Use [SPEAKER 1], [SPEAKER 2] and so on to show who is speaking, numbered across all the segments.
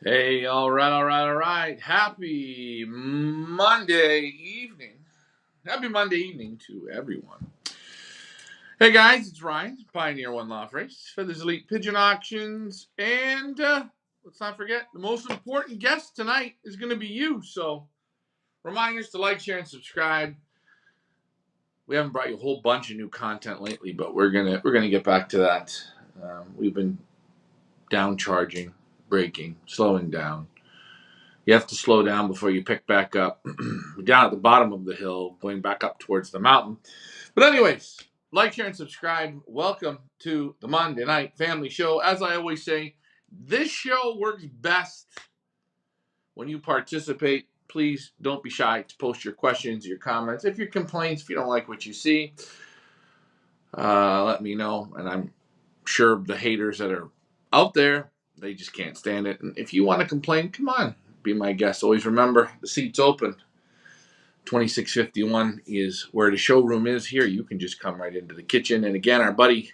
[SPEAKER 1] Hey, all right. Happy Monday evening. Happy Monday evening to everyone. Hey guys, it's Ryan, Pioneer One Law Race, Feathers Elite Pigeon Auctions, and let's not forget the most important guest tonight is going to be you. So, reminders to like, share, and subscribe. We haven't brought you a whole bunch of new content lately, but we're gonna get back to that. We've been downcharging, braking, slowing down. You have to slow down before you pick back up. We're down at the bottom of the hill, going back up towards the mountain. But anyways, like, share, and subscribe. Welcome to the Monday Night Family Show. As I always say, this show works best when you participate. Please don't be shy to post your questions, your comments. If your complaints, if you don't like what you see, let me know. And I'm sure the haters that are out there, they just can't stand it. And if you want to complain, come on, be my guest. Always remember, the seat's open. 2651 is where the showroom is here. You can just come right into the kitchen. And again, our buddy,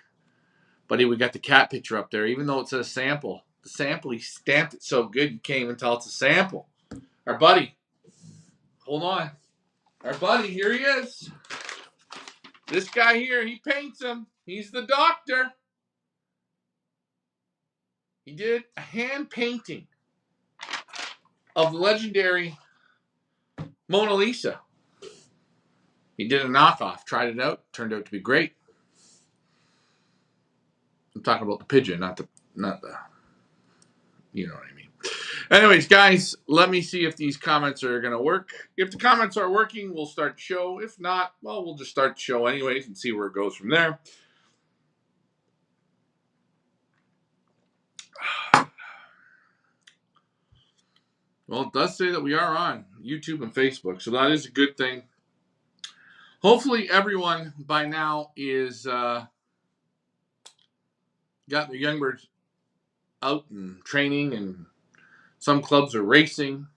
[SPEAKER 1] we got the cat picture up there. Even though it says sample, the sample, he stamped it so good you can't even tell it's a sample. Our buddy, hold on. Our buddy, here he is. This guy here, he paints them. He's the doctor. He did a hand painting of the legendary Mona Lisa. He did a knockoff, tried it out, turned out to be great. I'm talking about the pigeon, not the, you know what I mean. Anyways, guys, let me see if these comments are going to work. If the comments are working, we'll start the show. If not, well, we'll just start the show anyways and see where it goes from there. Well, it does say that we are on YouTube and Facebook, so that is a good thing. Hopefully, everyone by now is got their young birds out and training, and some clubs are racing,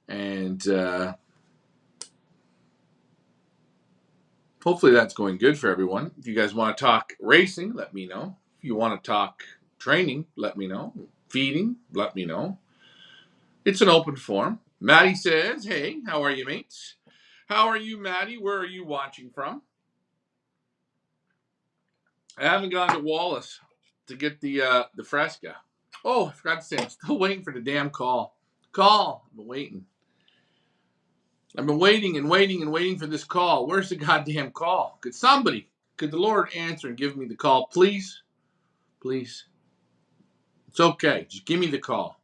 [SPEAKER 1] and hopefully that's going good for everyone. If you guys want to talk racing, let me know. If you want to talk training, let me know. Feeding, let me know. It's an open forum. Maddie says, hey, how are you, mates? How are you, Maddie? Where are you watching from? I haven't gone to Wallace to get the Fresca. Oh, I forgot to say, I'm still waiting for the damn call. I've been waiting. I've been waiting and waiting and waiting for this call. Where's the goddamn call? Could the Lord answer and give me the call, please? Please. It's okay. Just give me the call.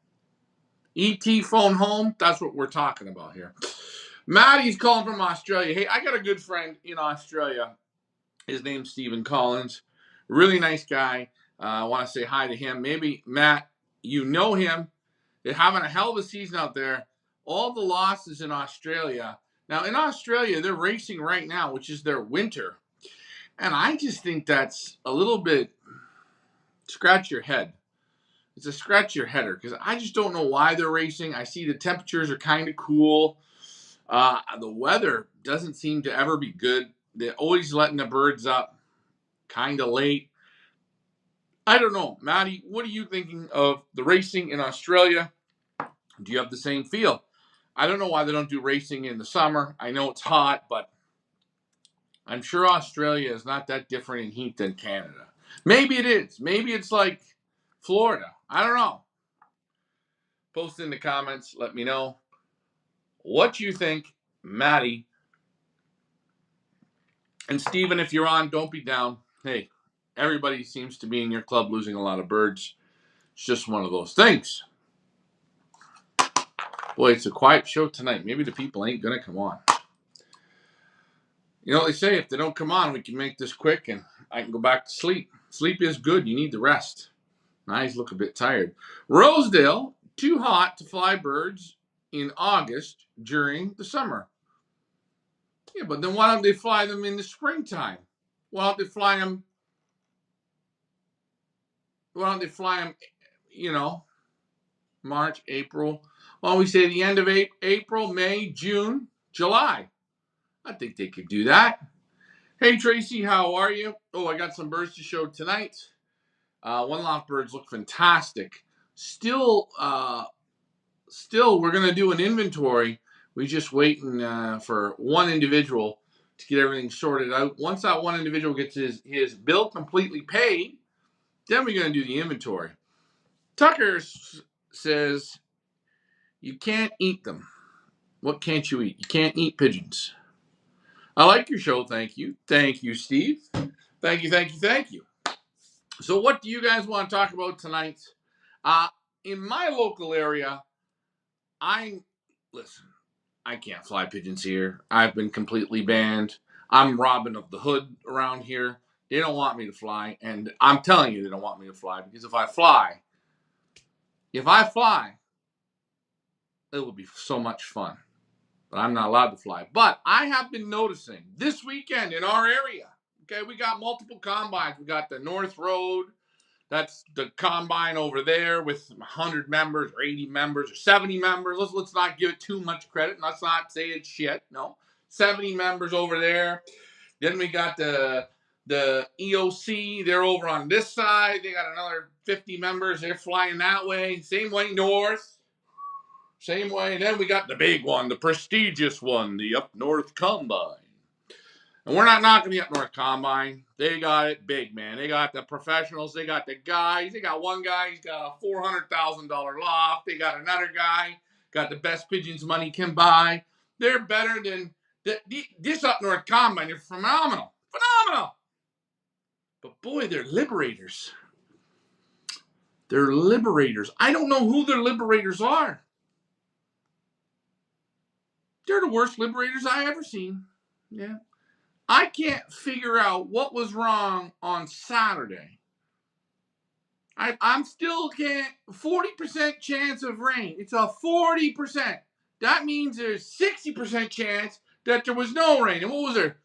[SPEAKER 1] ET phone home. That's what we're talking about here. Maddie's calling from Australia. Hey, I got a good friend in Australia. His name's Stephen Collins. Really nice guy. I want to say hi to him. Maybe, Matt, you know him. They're having a hell of a season out there. All the losses in Australia. Now, in Australia, they're racing right now, which is their winter. And I just think that's a little bit scratch your head. It's a scratch your header because I just don't know why they're racing. I see the temperatures are kind of cool. The weather doesn't seem to ever be good. They're always letting the birds up kind of late. I don't know. Maddie, what are you thinking of the racing in Australia? Do you have the same feel? I don't know why they don't do racing in the summer. I know it's hot, but I'm sure Australia is not that different in heat than Canada. Maybe it is. Maybe it's like Florida. I don't know. Post in the comments. Let me know what you think, Maddie. And Steven, if you're on, don't be down. Hey, everybody seems to be in your club losing a lot of birds. It's just one of those things. Boy, it's a quiet show tonight. Maybe the people ain't going to come on. You know what they say, if they don't come on, we can make this quick and I can go back to sleep. Sleep is good. You need the rest. My eyes look a bit tired. Rosedale, too hot to fly birds in August during the summer. Yeah, but then why don't they fly them in the springtime? Why don't they fly them, March, April? Why don't we say the end of April, May, June, July? I think they could do that. Hey, Tracy, how are you? Oh, I got some birds to show tonight. One lot birds look fantastic. Still, we're going to do an inventory. We're just waiting for one individual to get everything sorted out. Once that one individual gets his bill completely paid, then we're going to do the inventory. Tucker says, you can't eat them. What can't you eat? You can't eat pigeons. I like your show. Thank you. Thank you, Steve. Thank you, thank you, thank you. So what do you guys want to talk about tonight? In my local area, listen, I can't fly pigeons here. I've been completely banned. I'm Robin of the Hood around here. They don't want me to fly, and I'm telling you they don't want me to fly, because if I fly, it will be so much fun. But I'm not allowed to fly. But I have been noticing this weekend in our area, okay, we got multiple combines. We got the North Road. That's the combine over there with 100 members or 80 members or 70 members. Let's not give it too much credit. Let's not say it's shit. No. 70 members over there. Then we got the EOC. They're over on this side. They got another 50 members. They're flying that way. Same way north. Same way. Then we got the big one, the prestigious one, the Up North Combine. And we're not knocking the Up North Combine. They got it big, man. They got the professionals. They got the guys. They got one guy, he's got a $400,000 loft. They got another guy, got the best pigeons money can buy. They're better than this Up North Combine. They're phenomenal. Phenomenal. But boy, they're liberators. They're liberators. I don't know who their liberators are. They're the worst liberators I ever seen. Yeah. I can't figure out what was wrong on Saturday. I'm still can't. 40% chance of rain. It's a 40%. That means there's 60% chance that there was no rain. And what was there?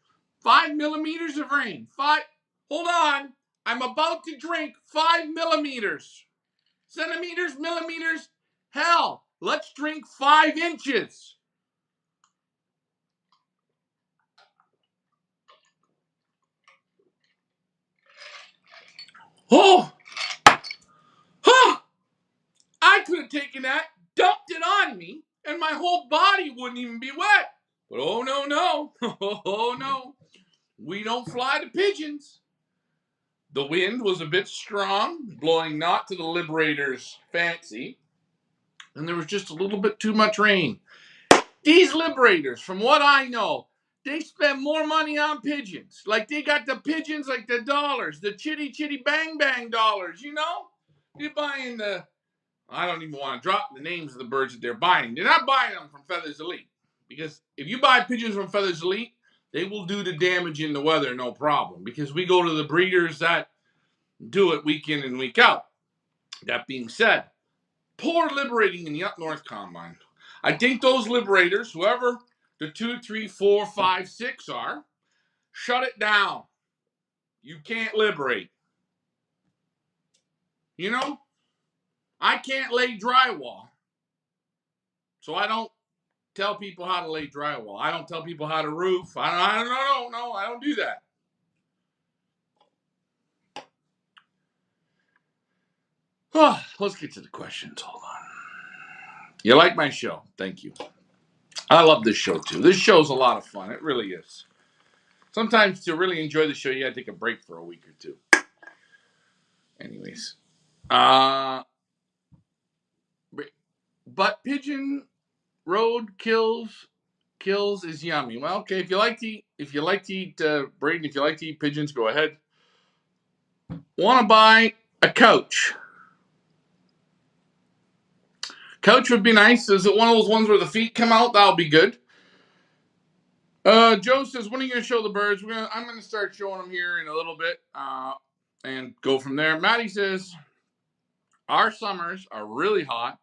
[SPEAKER 1] 5 millimeters of rain. Hold on. I'm about to drink 5 millimeters. Centimeters, millimeters. Hell, let's drink 5 inches. Oh! Huh! I could have taken that, dumped it on me, and my whole body wouldn't even be wet. But oh no, no. Oh no. We don't fly the pigeons. The wind was a bit strong, blowing not to the Liberators' fancy, and there was just a little bit too much rain. These Liberators, from what I know, they spend more money on pigeons. Like they got the pigeons like the dollars, the chitty chitty bang bang dollars, you know? They're buying I don't even want to drop the names of the birds that they're buying. They're not buying them from Feathers Elite. Because if you buy pigeons from Feathers Elite, they will do the damage in the weather, no problem. Because we go to the breeders that do it week in and week out. That being said, poor liberating in the Up North Combine. I think those liberators, whoever the 2, 3, 4, 5, 6 are, shut it down. You can't liberate. You know? I can't lay drywall. So I don't tell people how to lay drywall. I don't tell people how to roof. I don't do that. Oh, let's get to the questions. Hold on. You like my show? Thank you. I love this show too. This show's a lot of fun. It really is. Sometimes to really enjoy the show, you gotta take a break for a week or two. Anyways, but pigeon road kills is yummy. Well, okay, if you like to eat Braden, if you like to eat pigeons, go ahead. Want to buy a couch? Couch would be nice. Is it one of those ones where the feet come out? That'll be good. Joe says, when are you going to show the birds? I'm going to start showing them here in a little bit and go from there. Maddie says, our summers are really hot.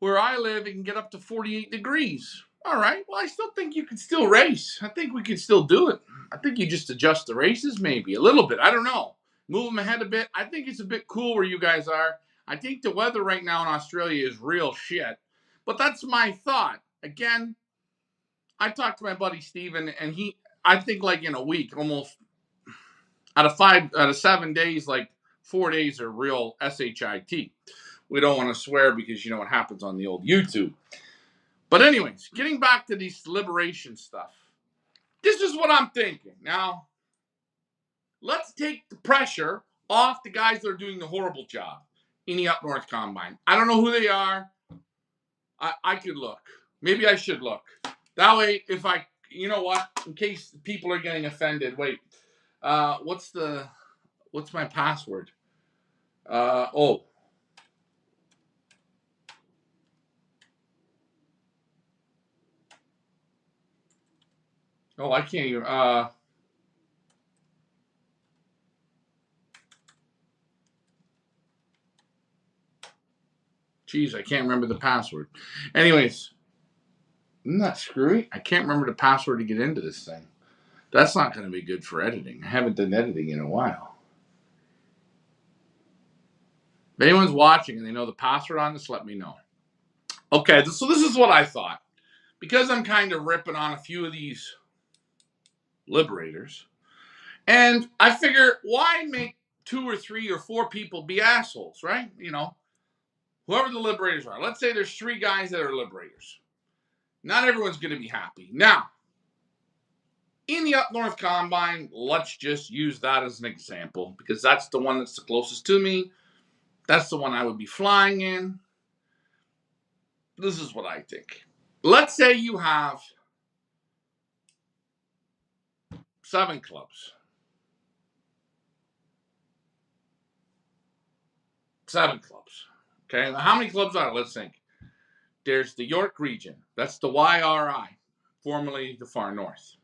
[SPEAKER 1] Where I live, it can get up to 48 degrees. All right. Well, I still think you can still race. I think we can still do it. I think you just adjust the races maybe a little bit. I don't know. Move them ahead a bit. I think it's a bit cool where you guys are. I think the weather right now in Australia is real shit. But that's my thought. Again, I talked to my buddy Steven, and I think like in a week, almost out of 7 days, like 4 days are real shit. we don't want to swear because you know what happens on the old YouTube. But anyways, getting back to this liberation stuff. This is what I'm thinking. Now, let's take the pressure off the guys that are doing the horrible job in the Up North Combine. I don't know who they are. I could look. Maybe I should look. That way, if I, you know what, in case people are getting offended, wait. What's my password? Oh, I can't even. Geez, I can't remember the password. Anyways, isn't that screwy? I can't remember the password to get into this thing. That's not going to be good for editing. I haven't done editing in a while. If anyone's watching and they know the password on this, let me know. Okay, so this is what I thought. Because I'm kind of ripping on a few of these liberators, and I figure, why make 2 or 3 or 4 people be assholes, right? You know, whoever the liberators are. Let's say there's 3 guys that are liberators. Not everyone's going to be happy. Now, in the Up North Combine, let's just use that as an example because that's the one that's the closest to me. That's the one I would be flying in. This is what I think. Let's say you have 7 clubs. 7 clubs. Okay, now how many clubs are there? Let's think. There's the York region. That's the YRI, formerly the Far North.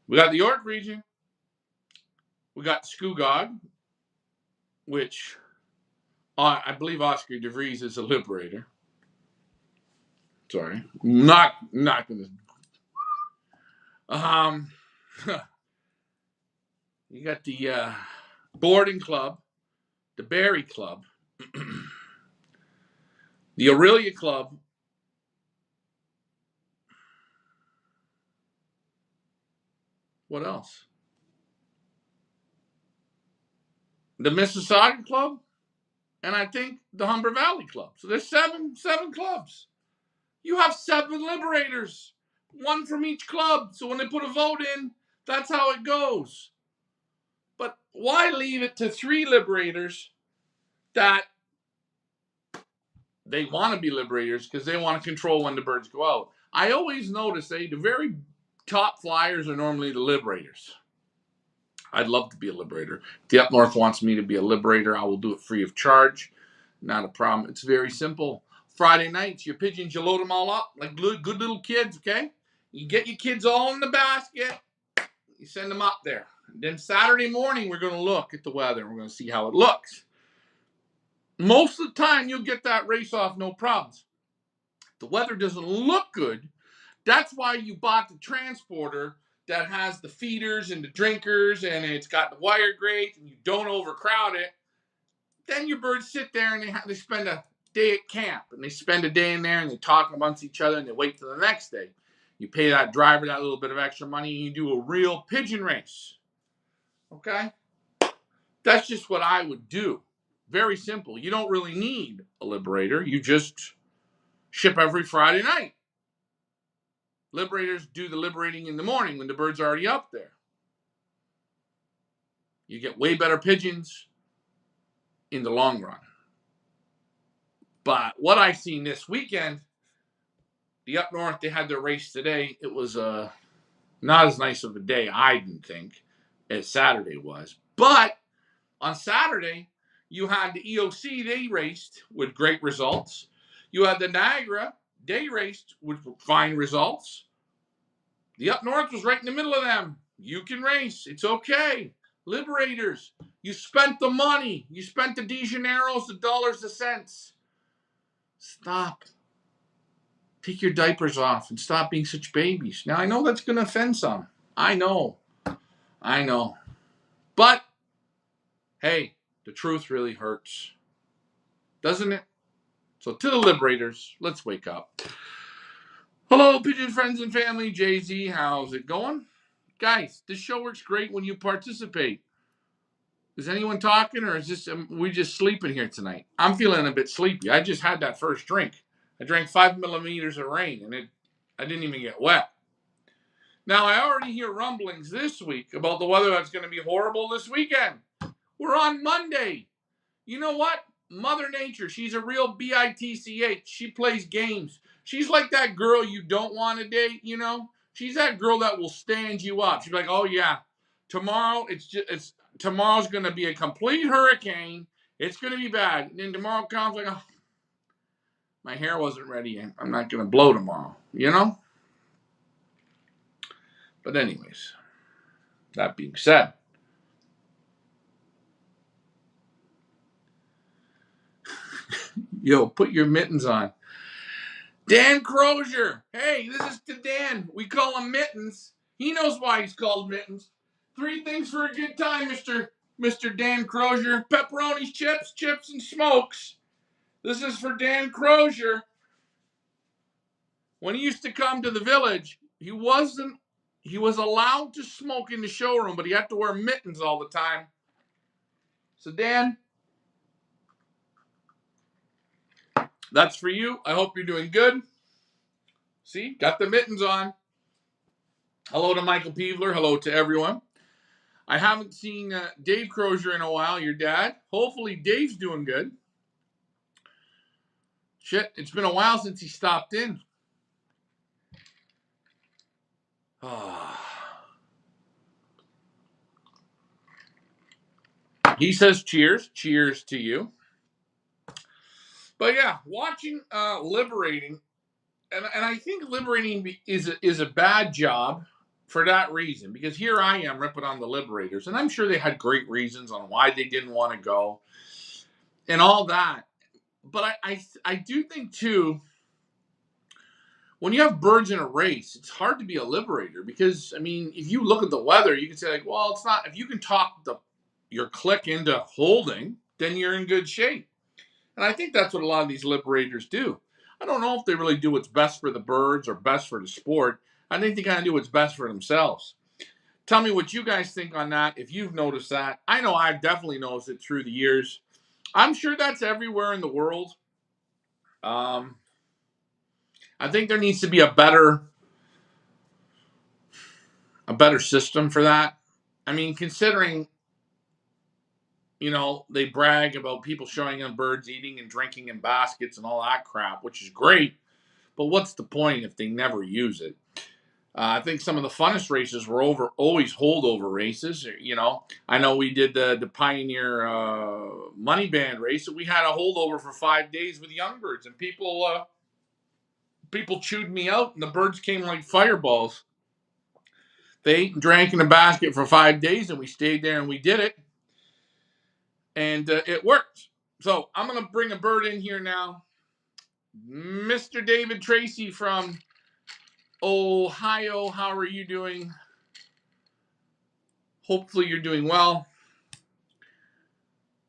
[SPEAKER 1] We got the York region. We got Scugog, which I believe Oscar DeVries is a liberator. Sorry, not gonna. You got the boarding club, the Barry Club, the Aurelia Club. What else? The Mississauga Club, and I think the Humber Valley Club. So there's seven clubs. You have 7 liberators, 1 from each club. So when they put a vote in, that's how it goes. But why leave it to 3 liberators that they want to be liberators because they want to control when the birds go out? I always notice the very top flyers are normally the liberators. I'd love to be a liberator. If the Up North wants me to be a liberator, I will do it free of charge. Not a problem. It's very simple. Friday nights, your pigeons, you load them all up like good little kids, okay? You get your kids all in the basket. You send them up there. And then Saturday morning, we're going to look at the weather. We're going to see how it looks. Most of the time, you'll get that race off, no problems. If the weather doesn't look good, that's why you bought the transporter that has the feeders and the drinkers and it's got the wire grates and you don't overcrowd it. Then your birds sit there and they spend a day at camp and they spend a day in there and they talk amongst each other and they wait till the next day. You pay that driver that little bit of extra money and you do a real pigeon race. Okay? That's just what I would do. Very simple. You don't really need a liberator. You just ship every Friday night. Liberators do the liberating in the morning when the birds are already up there. You get way better pigeons in the long run. But what I've seen this weekend, the Up North, they had their race today. It was not as nice of a day, I didn't think, as Saturday was. But on Saturday, you had the EOC, they raced with great results. You had the Niagara, they raced with fine results. The Up North was right in the middle of them. You can race. It's okay. Liberators, you spent the money. You spent the DeGeneiros, the dollars, the cents. Stop. Take your diapers off and stop being such babies. Now, I know that's going to offend some. I know. But, hey, the truth really hurts. Doesn't it? So, to the liberators, let's wake up. Hello, pigeon friends and family. Jay-Z, how's it going? Guys, this show works great when you participate. Is anyone talking, or is this we just sleeping here tonight? I'm feeling a bit sleepy. I just had that first drink. I drank 5 millimeters of rain, and I didn't even get wet. Now I already hear rumblings this week about the weather that's going to be horrible this weekend. We're on Monday. You know what? Mother Nature, she's a real bitch. She plays games. She's like that girl you don't want to date, you know? She's that girl that will stand you up. She's like, "Oh yeah, tomorrow tomorrow's going to be a complete hurricane. It's going to be bad." And then tomorrow comes like, "Oh, my hair wasn't ready yet. I'm not going to blow tomorrow," you know? But anyways, that being said, yo, put your mittens on. Dan Crozier. Hey, this is to Dan. We call him Mittens. He knows why he's called Mittens. 3 things for a good time, Mr. Dan Crozier. Pepperonis, chips, and smokes. This is for Dan Crozier. When he used to come to the village, he was allowed to smoke in the showroom, but he had to wear mittens all the time. So Dan, that's for you. I hope you're doing good. See, got the mittens on. Hello to Michael Peevler. Hello to everyone. I haven't seen Dave Crozier in a while, your dad. Hopefully Dave's doing good. Shit, it's been a while since he stopped in. He says cheers. Cheers to you. But yeah, watching Liberating, and I think Liberating is a bad job for that reason, because here I am ripping on the Liberators, and I'm sure they had great reasons on why they didn't want to go and all that. But I do think too, when you have birds in a race, it's hard to be a liberator, because I mean, if you look at the weather, you can say like, well, it's not. If you can talk your clique into holding, then you're in good shape. And I think that's what a lot of these liberators do. I don't know if they really do what's best for the birds or best for the sport. I think they kind of do what's best for themselves. Tell me what you guys think on that, if you've noticed that. I know I've definitely noticed it through the years. I'm sure that's everywhere in the world. I think there needs to be a better system for that. I mean, considering, they brag about people showing them birds eating and drinking in baskets and all that crap, which is great. But what's the point if they never use it? I think some of the funnest races were always holdover races. I know we did the Pioneer Money Band race, and we had a holdover for 5 days with young birds, and people chewed me out, and the birds came like fireballs. They ate and drank in a basket for 5 days, and we stayed there and we did it, and it worked. So I'm gonna bring a bird in here now, Mr. David Tracy from Ohio. How are you doing? Hopefully you're doing well.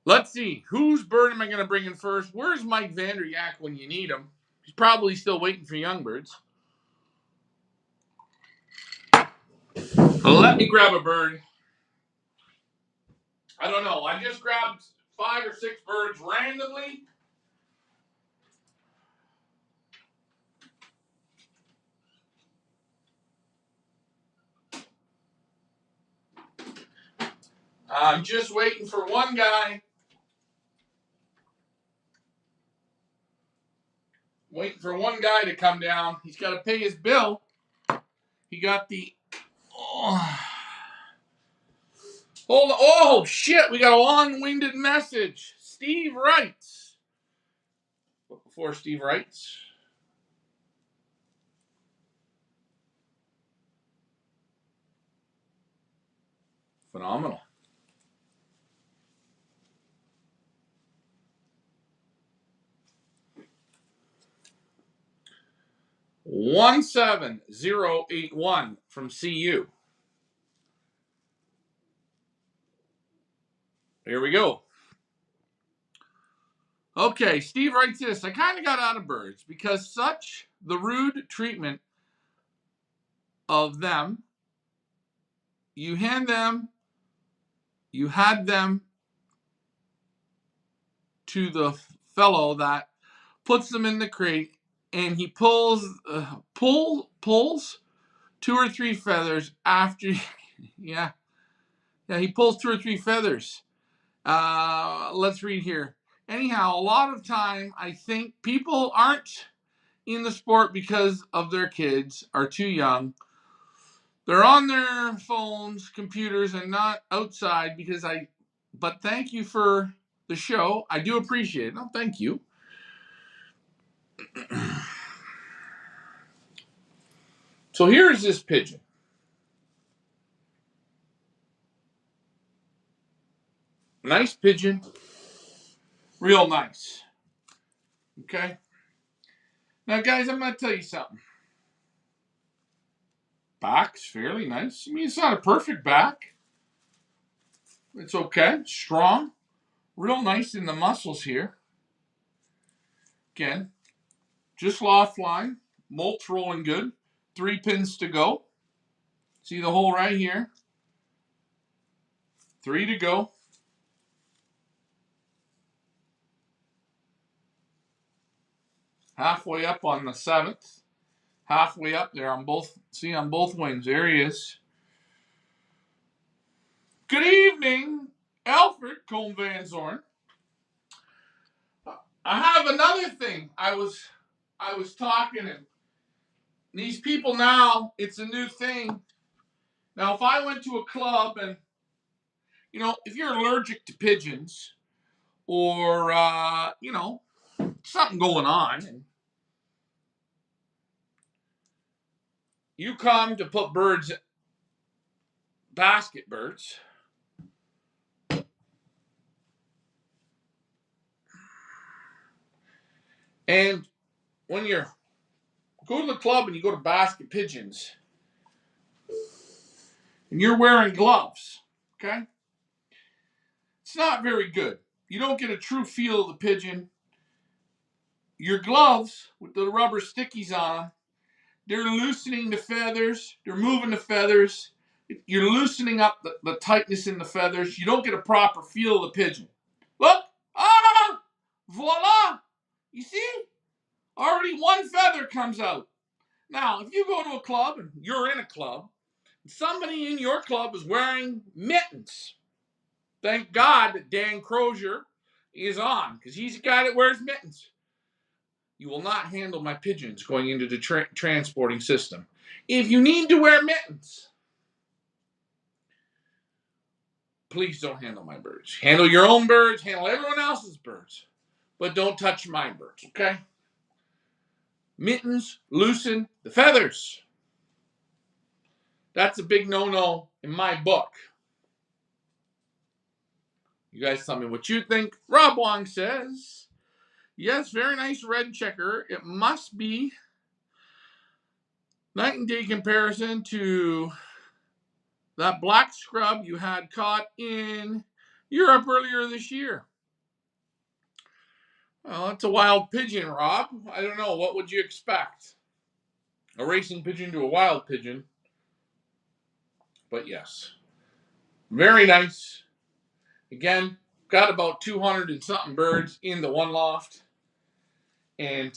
[SPEAKER 1] Let's see. Whose bird am I going to bring in first? Where's Mike Vanderyak when you need him? He's probably still waiting for young birds. Let me grab a bird. I don't know. I just grabbed 5 or 6 birds randomly. I'm just waiting for one guy. Waiting for one guy to come down. He's got to pay his bill. He got the... Hold on. Oh, shit. We got a long-winded message. Steve writes. But before Steve writes... Phenomenal. 17081 from CU. Here we go. Okay, Steve writes this. I kind of got out of birds because such the rude treatment of them. You had them to the fellow that puts them in the crate, and he pulls 2 or 3 feathers after. Yeah, he pulls 2 or 3 feathers. Let's read here. Anyhow, a lot of time I think people aren't in the sport because of their kids are too young. They're on their phones, computers, and not outside but thank you for the show. I do appreciate it. No, thank you. So here is this pigeon. Nice pigeon. Real nice. Okay? Now, guys, I'm going to tell you something. Back's fairly nice. I mean, it's not a perfect back. It's okay. Strong. Real nice in the muscles here. Again, just loft line. Molt's rolling good. 3 pins to go. See the hole right here? 3 to go. Halfway up on the 7th. Halfway up there on both wings. There he is. Good evening, Alfred Combe Van Zorn. I have another thing. I was talking, and these people now, it's a new thing. Now, if I went to a club and, if you're allergic to pigeons or, something going on, and you come to put basket birds, and when you go to the club and you go to basket pigeons, and you're wearing gloves, okay? It's not very good. You don't get a true feel of the pigeon. Your gloves with the rubber stickies on them, they're loosening the feathers. They're moving the feathers. You're loosening up the tightness in the feathers. You don't get a proper feel of the pigeon. Look! Voila! You see? Already 1 feather comes out. Now, if you go to a club, and you're in a club, and somebody in your club is wearing mittens. Thank God that Dan Crozier is on, because he's the guy that wears mittens. You will not handle my pigeons going into the transporting system. If you need to wear mittens, please don't handle my birds. Handle your own birds, handle everyone else's birds, but don't touch my birds, okay? Mittens loosen the feathers. That's a big no-no in my book. You guys tell me what you think. Rob Wong says, yes, very nice red checker. It must be night and day comparison to that black scrub you had caught in Europe earlier this year. Well, it's a wild pigeon, Rob. I don't know. What would you expect? A racing pigeon to a wild pigeon. But yes, very nice. Again, got about 200 and something birds in the one loft. And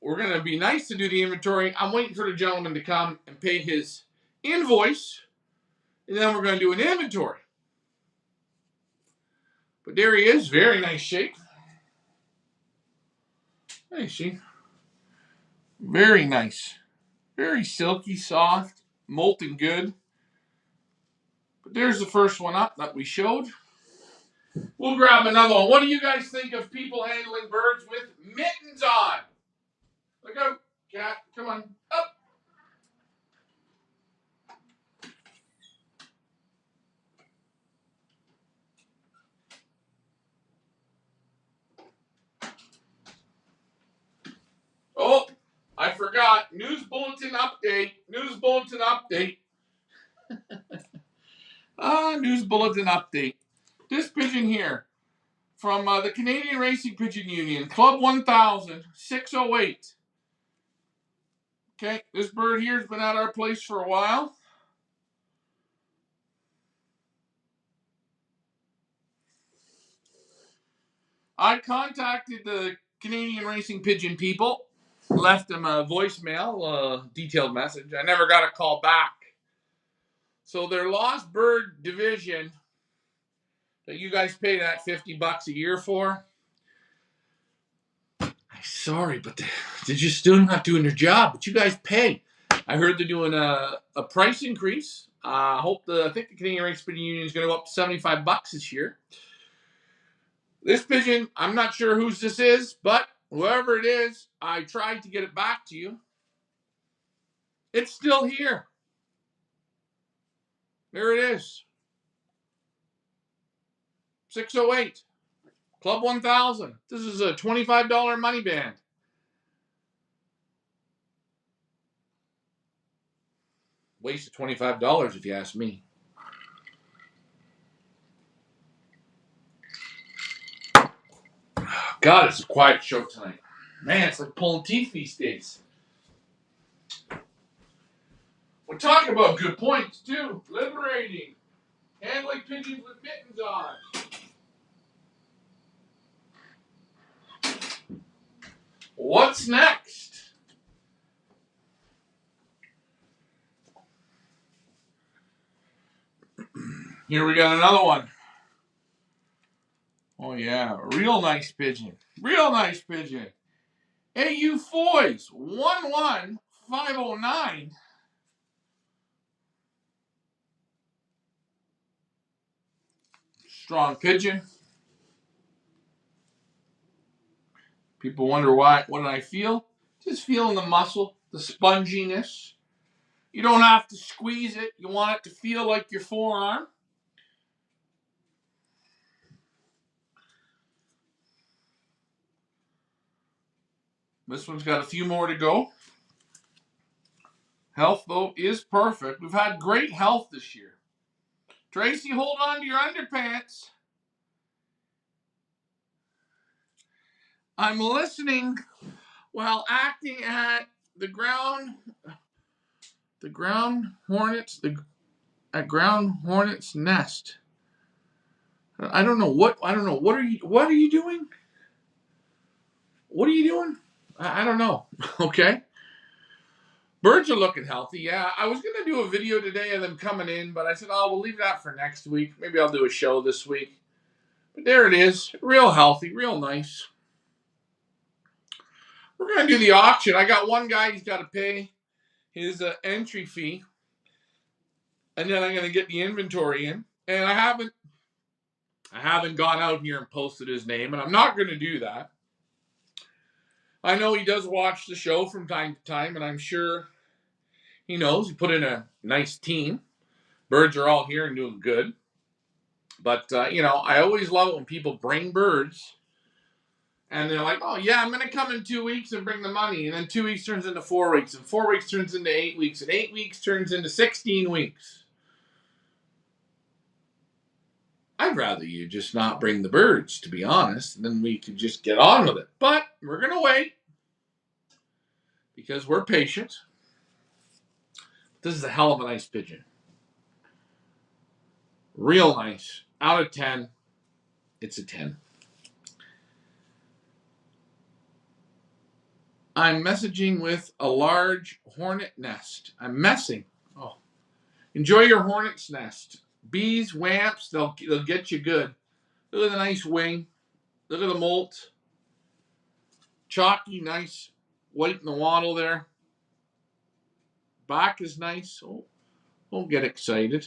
[SPEAKER 1] we're going to be nice to do the inventory. I'm waiting for the gentleman to come and pay his invoice. And then we're going to do an inventory. But there he is. Very nice shape. Hey, see? Very nice. Very silky, soft, molting good. But there's the first one up that we showed. We'll grab another one. What do you guys think of people handling birds with mittens on? Look out, cat. Come on. Up. Oh, I forgot. News bulletin update. News bulletin update. News bulletin update. This pigeon here from the Canadian Racing Pigeon Union, Club 1000, 608. Okay, this bird here has been at our place for a while. I contacted the Canadian Racing Pigeon people, left them a voicemail, a detailed message. I never got a call back. So their lost bird division that you guys pay that $50 a year for, I'm sorry, but they're just still not doing their job. But you guys pay. I heard they're doing a price increase. I think the Canadian Racing Pigeon Union is going to go up to $75 this year. This pigeon, I'm not sure whose this is, but whoever it is, I tried to get it back to you. It's still here. There it is. 608. Club 1000. This is a $25 money band. Waste of $25 if you ask me. God, it's a quiet show tonight. Man, it's like pulling teeth these days. We're talking about good points, too. Liberating. Handling pigeons with mittens on. What's next? Here we got another one. Oh, yeah. Real nice pigeon. Real nice pigeon. AU Foys. 11509. Strong pigeon. People wonder what did I feel? Just feeling the muscle, the sponginess. You don't have to squeeze it. You want it to feel like your forearm. This one's got a few more to go. Health, though, is perfect. We've had great health this year. Tracy, hold on to your underpants. I'm listening while acting at the ground hornets, at ground hornets nest. I don't know. What are you doing? What are you doing? I don't know. Okay. Birds are looking healthy. Yeah, I was going to do a video today of them coming in, but I said, we'll leave that for next week. Maybe I'll do a show this week. But there it is. Real healthy, real nice. We're going to do the auction. I got one guy, he's got to pay his entry fee. And then I'm going to get the inventory in. And I haven't gone out here and posted his name, and I'm not going to do that. I know he does watch the show from time to time, and I'm sure he knows. He put in a nice team. Birds are all here and doing good. But, I always love it when people bring birds, and they're like, oh, yeah, I'm going to come in 2 weeks and bring the money. And then 2 weeks turns into 4 weeks, and 4 weeks turns into 8 weeks, and 8 weeks turns into 16 weeks. I'd rather you just not bring the birds, to be honest, and then we could just get on with it. But we're going to wait because we're patient. This is a hell of a nice pigeon. Real nice. Out of 10, it's a 10. I'm messaging with a large hornet nest. I'm messing. Oh, enjoy your hornet's nest. Bees, wamps, they'll get you good. Look at the nice wing. Look at the molt. Chalky, nice white in the wattle there. Back is nice. Oh, don't get excited.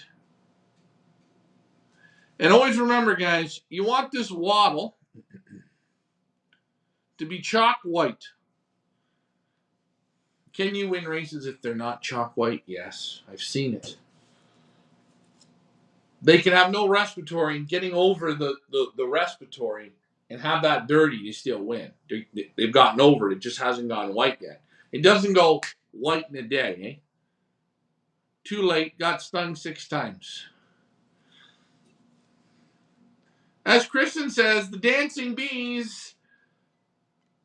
[SPEAKER 1] And always remember, guys, you want this wattle to be chalk white. Can you win races if they're not chalk white? Yes, I've seen it. They can have no respiratory, and getting over the respiratory and have that dirty, you still win. They've gotten over it. It just hasn't gone white yet. It doesn't go white in a day, eh? Too late, got stung 6 times. As Kristen says, the dancing bees.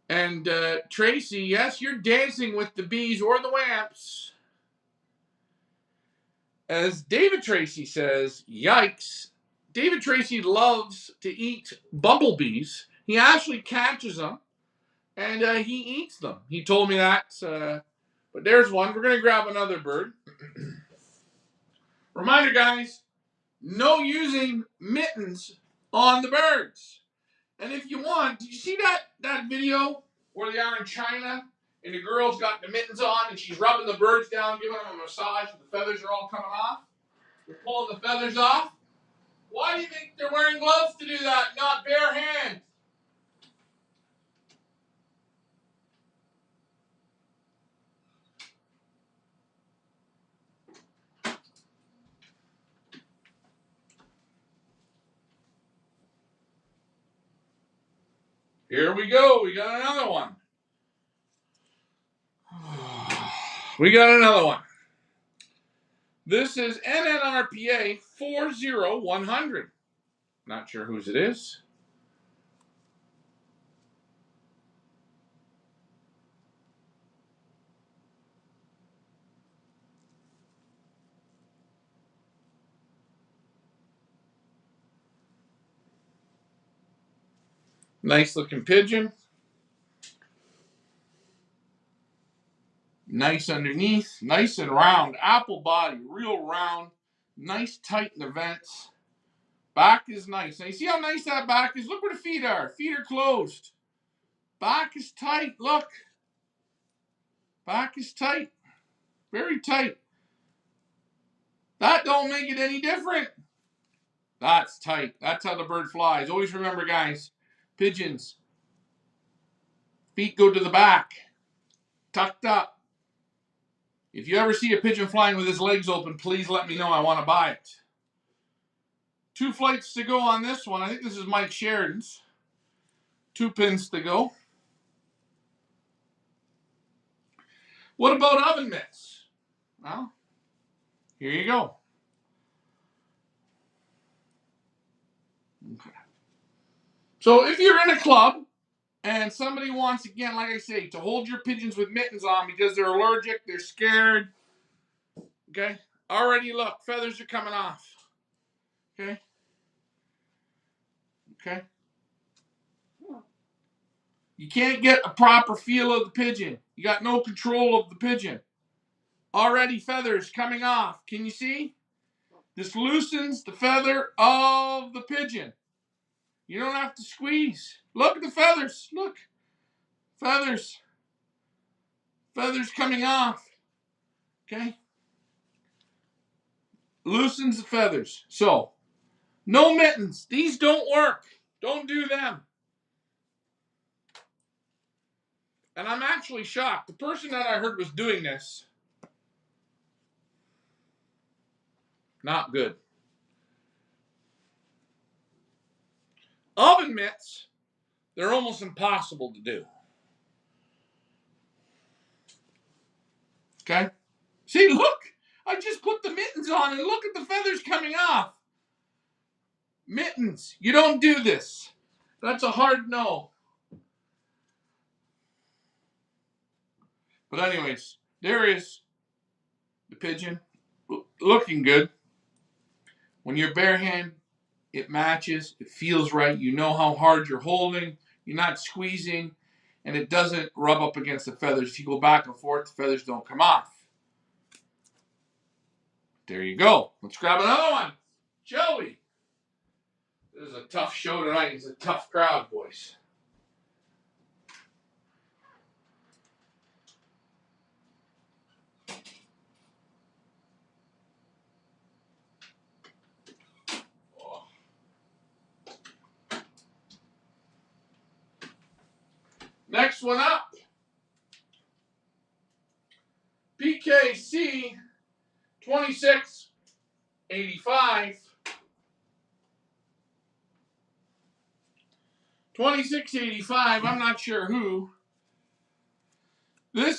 [SPEAKER 1] And Tracy, yes, you're dancing with the bees or the wamps. As David Tracy says, yikes. David Tracy loves to eat bumblebees. He actually catches them, and he eats them. He told me that. But there's one. We're going to grab another bird. Reminder, guys, no using mittens on the birds. And if you want, did you see that video where they are in China and the girl's got the mittens on and she's rubbing the birds down, giving them a massage, and the feathers are all coming off? They're pulling the feathers off. Why do you think they're wearing gloves to do that, not bare hands? Here we go. We got another one. We got another one. This is NNRPA 40100. Not sure whose it is. Nice looking pigeon. Nice underneath. Nice and round. Apple body. Real round. Nice tight in the vents. Back is nice. Now you see how nice that back is? Look where the feet are. Feet are closed. Back is tight. Look. Back is tight. Very tight. That don't make it any different. That's tight. That's how the bird flies. Always remember, guys, pigeons, feet go to the back, tucked up. If you ever see a pigeon flying with his legs open, please let me know. I want to buy it. 2 flights to go on this one. I think this is Mike Sheridan's. 2 pins to go. What about oven mitts? Well, here you go. Okay. So if you're in a club and somebody wants, again, like I say, to hold your pigeons with mittens on because they're allergic, they're scared, okay? Already, look, feathers are coming off. Okay? Okay? You can't get a proper feel of the pigeon. You got no control of the pigeon. Already feathers coming off. Can you see? This loosens the feather of the pigeon. You don't have to squeeze. Look at the feathers. Look. Feathers. Feathers coming off. Okay? Loosens the feathers. So, no mittens. These don't work. Don't do them. And I'm actually shocked. The person that I heard was doing this, not good. Oven mitts, they're almost impossible to do. Okay? See, look. I just put the mittens on and look at the feathers coming off. Mittens. You don't do this. That's a hard no. But anyways, there is the pigeon. Looking good. When you're bare hand, it matches. It feels right. You know how hard you're holding. You're not squeezing. And it doesn't rub up against the feathers. If you go back and forth, the feathers don't come off. There you go. Let's grab another one. Joey. This is a tough show tonight. It's a tough crowd, boys. Next one up. PKC 2685. 2685, I'm not sure who. I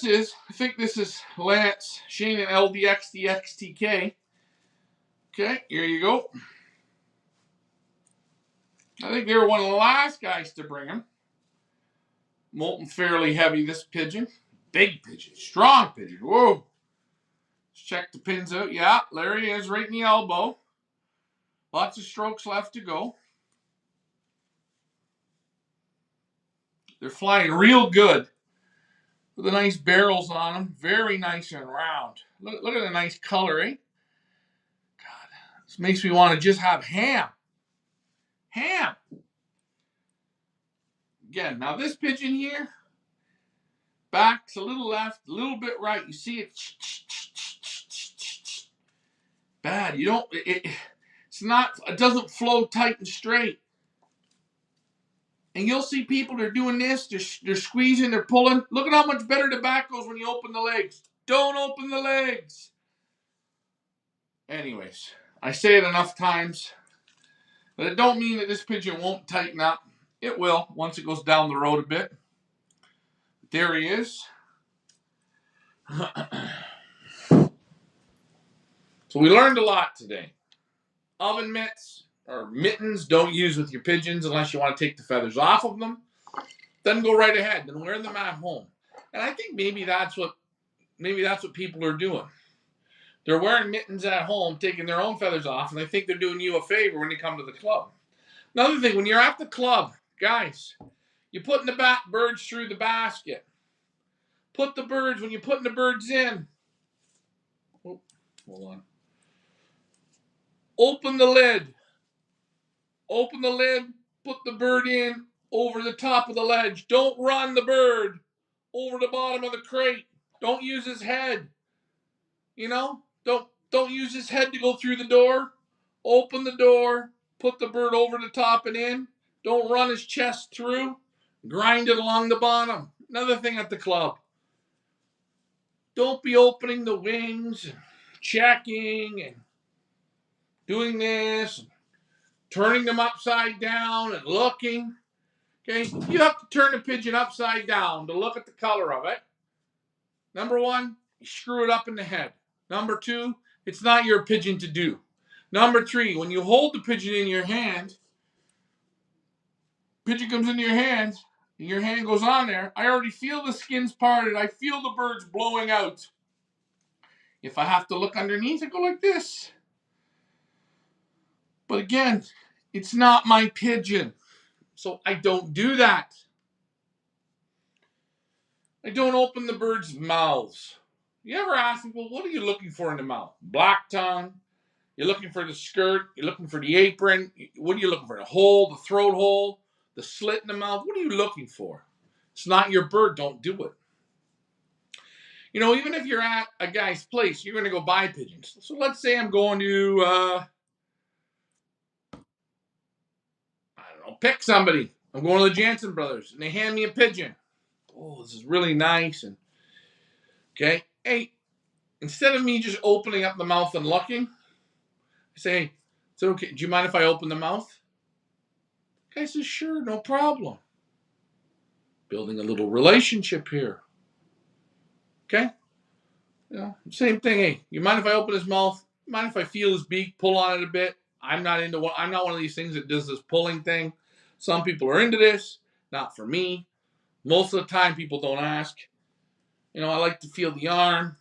[SPEAKER 1] think this is Lance, Shane, and LDXDXTK. Okay, here you go. I think they were one of the last guys to bring them. Molten fairly heavy, this pigeon. Big pigeon, strong pigeon. Whoa. Let's check the pins out. Yeah, there he is, right in the elbow. Lots of strokes left to go. They're flying real good with the nice barrels on them. Very nice and round. Look at the nice color, eh? God, this makes me want to just have ham. Ham. Again, now this pigeon here, back's a little left, a little bit right. You see it? Bad. You don't. It's not. It doesn't flow tight and straight. And you'll see people that are doing this. They're squeezing. They're pulling. Look at how much better the back goes when you open the legs. Don't open the legs. Anyways, I say it enough times, but it don't mean that this pigeon won't tighten up. It will once it goes down the road a bit. There he is. So we learned a lot today. Oven mitts or mittens don't use with your pigeons unless you want to take the feathers off of them. Then go right ahead. Then wear them at home. And I think maybe that's what people are doing. They're wearing mittens at home, taking their own feathers off, and they think they're doing you a favor when they come to the club. Another thing, when you're at the club, guys, you're putting the birds through the basket. When you're putting the birds in. Oh, hold on. Open the lid. Put the bird in over the top of the ledge. Don't run the bird over the bottom of the crate. Don't use his head. Don't use his head to go through the door. Open the door. Put the bird over the top and in. Don't run his chest through. Grind it along the bottom. Another thing at the club. Don't be opening the wings and checking and doing this, and turning them upside down and looking. Okay, you have to turn the pigeon upside down to look at the color of it. Number one, you screw it up in the head. Number two, it's not your pigeon to do. Number three, when you hold the pigeon in your hand, pigeon comes into your hand, and your hand goes on there, I already feel the skin's parted. I feel the birds blowing out. If I have to look underneath, I go like this. But again, it's not my pigeon, so I don't do that. I don't open the birds' mouths. You ever ask people, what are you looking for in the mouth? Black tongue? You're looking for the skirt? You're looking for the apron? What are you looking for? The hole, the throat hole, the slit in the mouth? What are you looking for? It's not your bird. Don't do it. Even if you're at a guy's place, you're going to go buy pigeons. So let's say I'm going to, I don't know, pick somebody. I'm going to the Jansen brothers, and they hand me a pigeon. Oh, this is really nice. And okay, hey, instead of me just opening up the mouth and looking, I say, hey, it's okay. Do you mind if I open the mouth? The guy says, sure, no problem. Building a little relationship here. Okay? Same thing. Hey, you mind if I open his mouth? Mind if I feel his beak, pull on it a bit? I'm not one of these things that does this pulling thing. Some people are into this. Not for me. Most of the time, people don't ask. I like to feel the arm.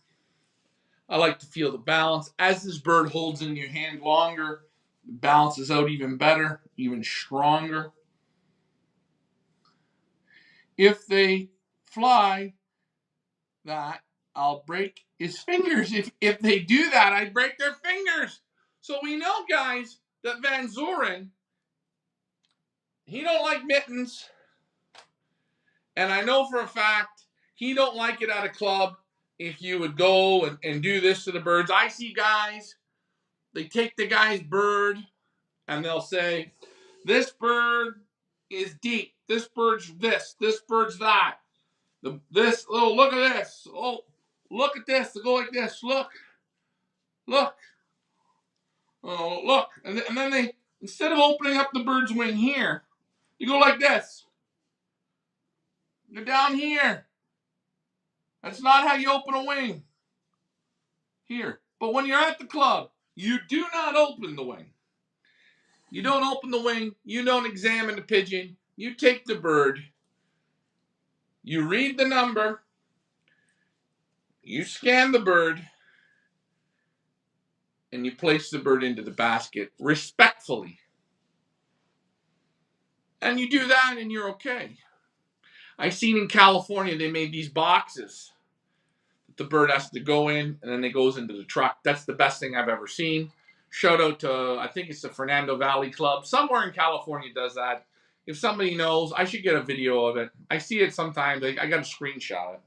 [SPEAKER 1] I like to feel the balance. As this bird holds in your hand longer, it balances out even better, even stronger. If they fly that, I'll break his fingers. If they do that, I break their fingers. So we know, guys, that Van Zoren, he don't like mittens. And I know for a fact he don't like it at a club if you would go and do this to the birds. I see guys, they take the guy's bird and they'll say, this bird is deep. This bird's this. This bird's that. Look at this. Oh, look at this. They go like this. Look. Oh, look. And then they, instead of opening up the bird's wing here, you go like this. Go down here. That's not how you open a wing. Here. But when you're at the club, you do not open the wing. You don't open the wing. You don't examine the pigeon. You take the bird. You read the number. You scan the bird. And you place the bird into the basket respectfully. And you do that and you're okay. I seen in California they made these boxes that the bird has to go in, and then it goes into the truck. That's the best thing I've ever seen. Shout out to, I think it's the Fernando Valley Club. Somewhere in California does that. If somebody knows, I should get a video of it. I see it sometimes. I got to screenshot it.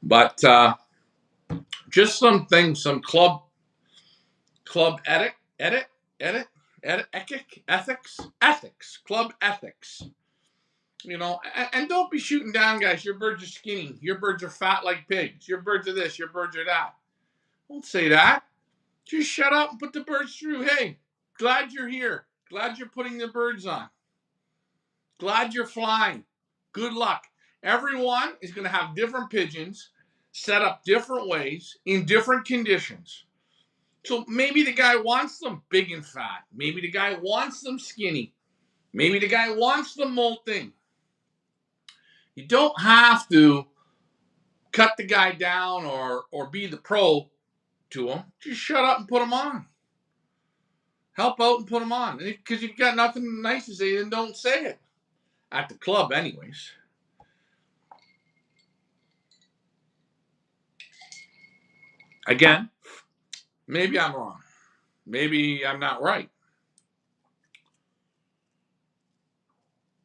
[SPEAKER 1] But just some things, some club ethics, club ethics. You know, and don't be shooting down guys. Your birds are skinny. Your birds are fat like pigs. Your birds are this. Your birds are that. Don't say that. Just shut up and put the birds through. Hey, glad you're here. Glad you're putting the birds on. Glad you're flying. Good luck. Everyone is going to have different pigeons set up different ways in different conditions. So maybe the guy wants them big and fat. Maybe the guy wants them skinny. Maybe the guy wants them molting. You don't have to cut the guy down or be the pro to him. Just shut up and put him on. Help out and put him on. Because you've got nothing nice to say, then don't say it. At the club, anyways. Again, maybe I'm wrong. Maybe I'm not right.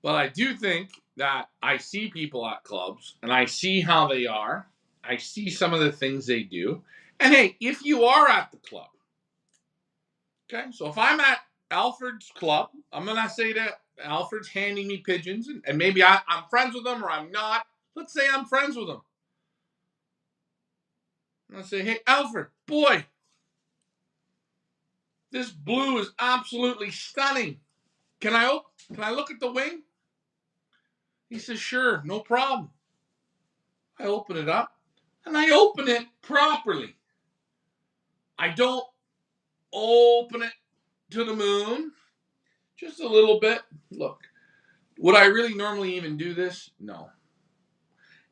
[SPEAKER 1] But I do think that I see people at clubs and I see how they are. I see some of the things they do. And hey, if you are at the club, okay, so if I'm at Alfred's club, I'm going to say that Alfred's handing me pigeons, and maybe I'm friends with them or I'm not. Let's say I'm friends with them. I'm going to say, hey, Alfred, boy, this blue is absolutely stunning. Can I look at the wing? He says, sure, no problem. I open it up, and I open it properly. I don't open it to the moon, just a little bit. Look, would I really normally even do this? No.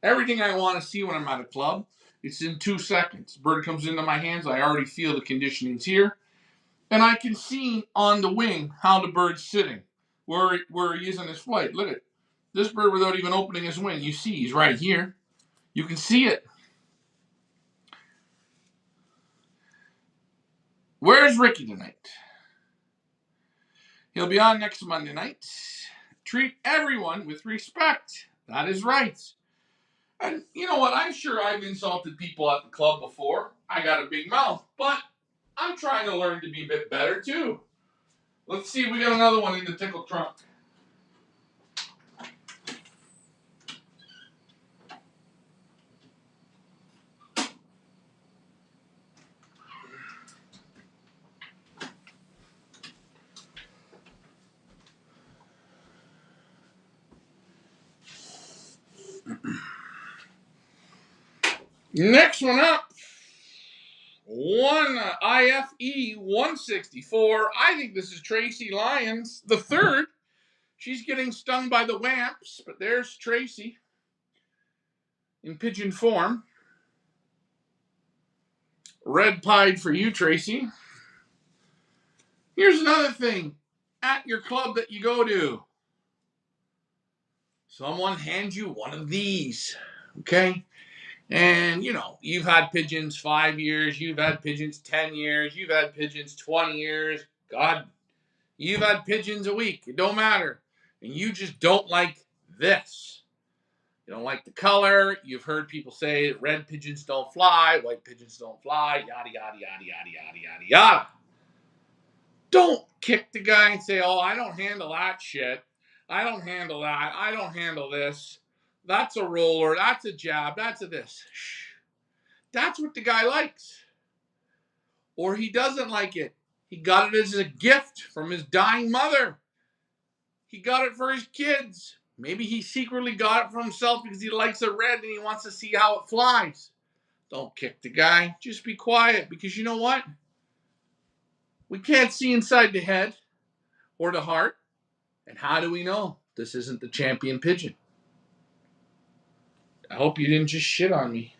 [SPEAKER 1] Everything I want to see when I'm at a club, it's in 2 seconds. Bird comes into my hands, I already feel the conditioning's here, and I can see on the wing how the bird's sitting, where he is in his flight. Look at this bird without even opening his wing. You see he's right here. You can see it. Where's Ricky tonight? He'll be on next Monday night. Treat everyone with respect. That is right. And you know what? I'm sure I've insulted people at the club before. I got a big mouth, but I'm trying to learn to be a bit better too. Let's see if we got another one in the tickle trunk. Next one up. One IFE 164. I think this is Tracy Lyons, the third. She's getting stung by the wamps, but there's Tracy in pigeon form. Red pied for you, Tracy. Here's another thing. At your club that you go to, someone hands you one of these, okay? And, you know, you've had pigeons 5 years, you've had pigeons 10 years, you've had pigeons 20 years. God, you've had pigeons a week. It don't matter. And you just don't like this. You don't like the color. You've heard people say red pigeons don't fly, white pigeons don't fly, yada, yada, yada, yada, yada, yada, yada. Don't kick the guy and say, oh, I don't handle that shit. I don't handle that. I don't handle this. That's a roller. That's a jab. That's a this. Shh. That's what the guy likes. Or he doesn't like it. He got it as a gift from his dying mother. He got it for his kids. Maybe he secretly got it for himself because he likes it red and he wants to see how it flies. Don't kick the guy. Just be quiet, because you know what? We can't see inside the head or the heart. And how do we know this isn't the champion pigeon? I hope you didn't just shit on me.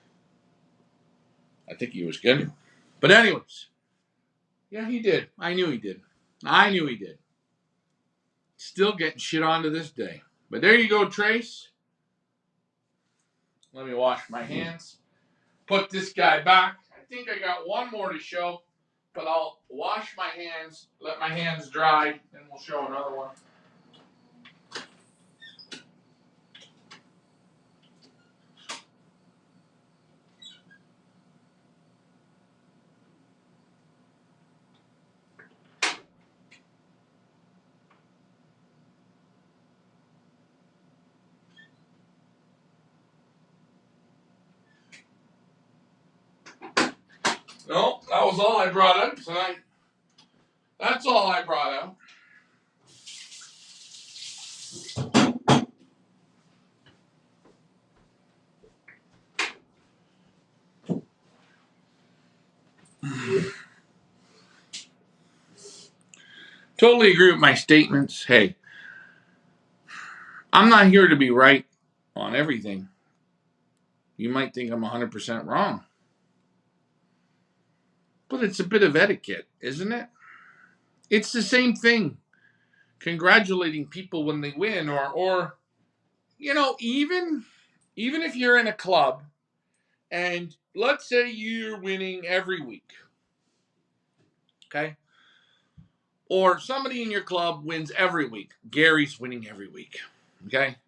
[SPEAKER 1] I think he was going to. But anyways, Yeah, he did. I knew he did. I knew he did. Still getting shit on to this day. But there you go, Trace. Let me wash my hands. Put this guy back. I think I got one more to show, but I'll wash my hands, let my hands dry, and we'll show another one. No, that was all I brought up tonight. That's all I brought out. Totally agree with my statements. Hey, I'm not here to be right on everything. You might think I'm 100% wrong. But it's a bit of etiquette, isn't it? It's the same thing. Congratulating people when they win, or even if you're in a club and let's say you're winning every week, okay? Or somebody in your club wins every week. Gary's winning every week, okay?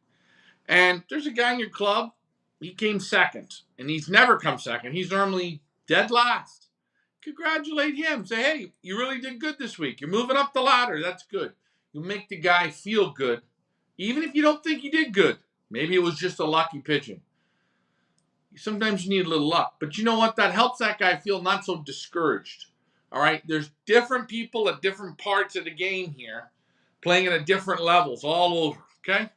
[SPEAKER 1] And there's a guy in your club, he came second, and he's never come second. He's normally dead last. Congratulate him. Say, hey, you really did good this week. You're moving up the ladder. That's good. You make the guy feel good, even if you don't think he did good. Maybe it was just a lucky pigeon. Sometimes you need a little luck. But you know what? That helps that guy feel not so discouraged. All right? There's different people at different parts of the game here, playing at different levels all over. Okay?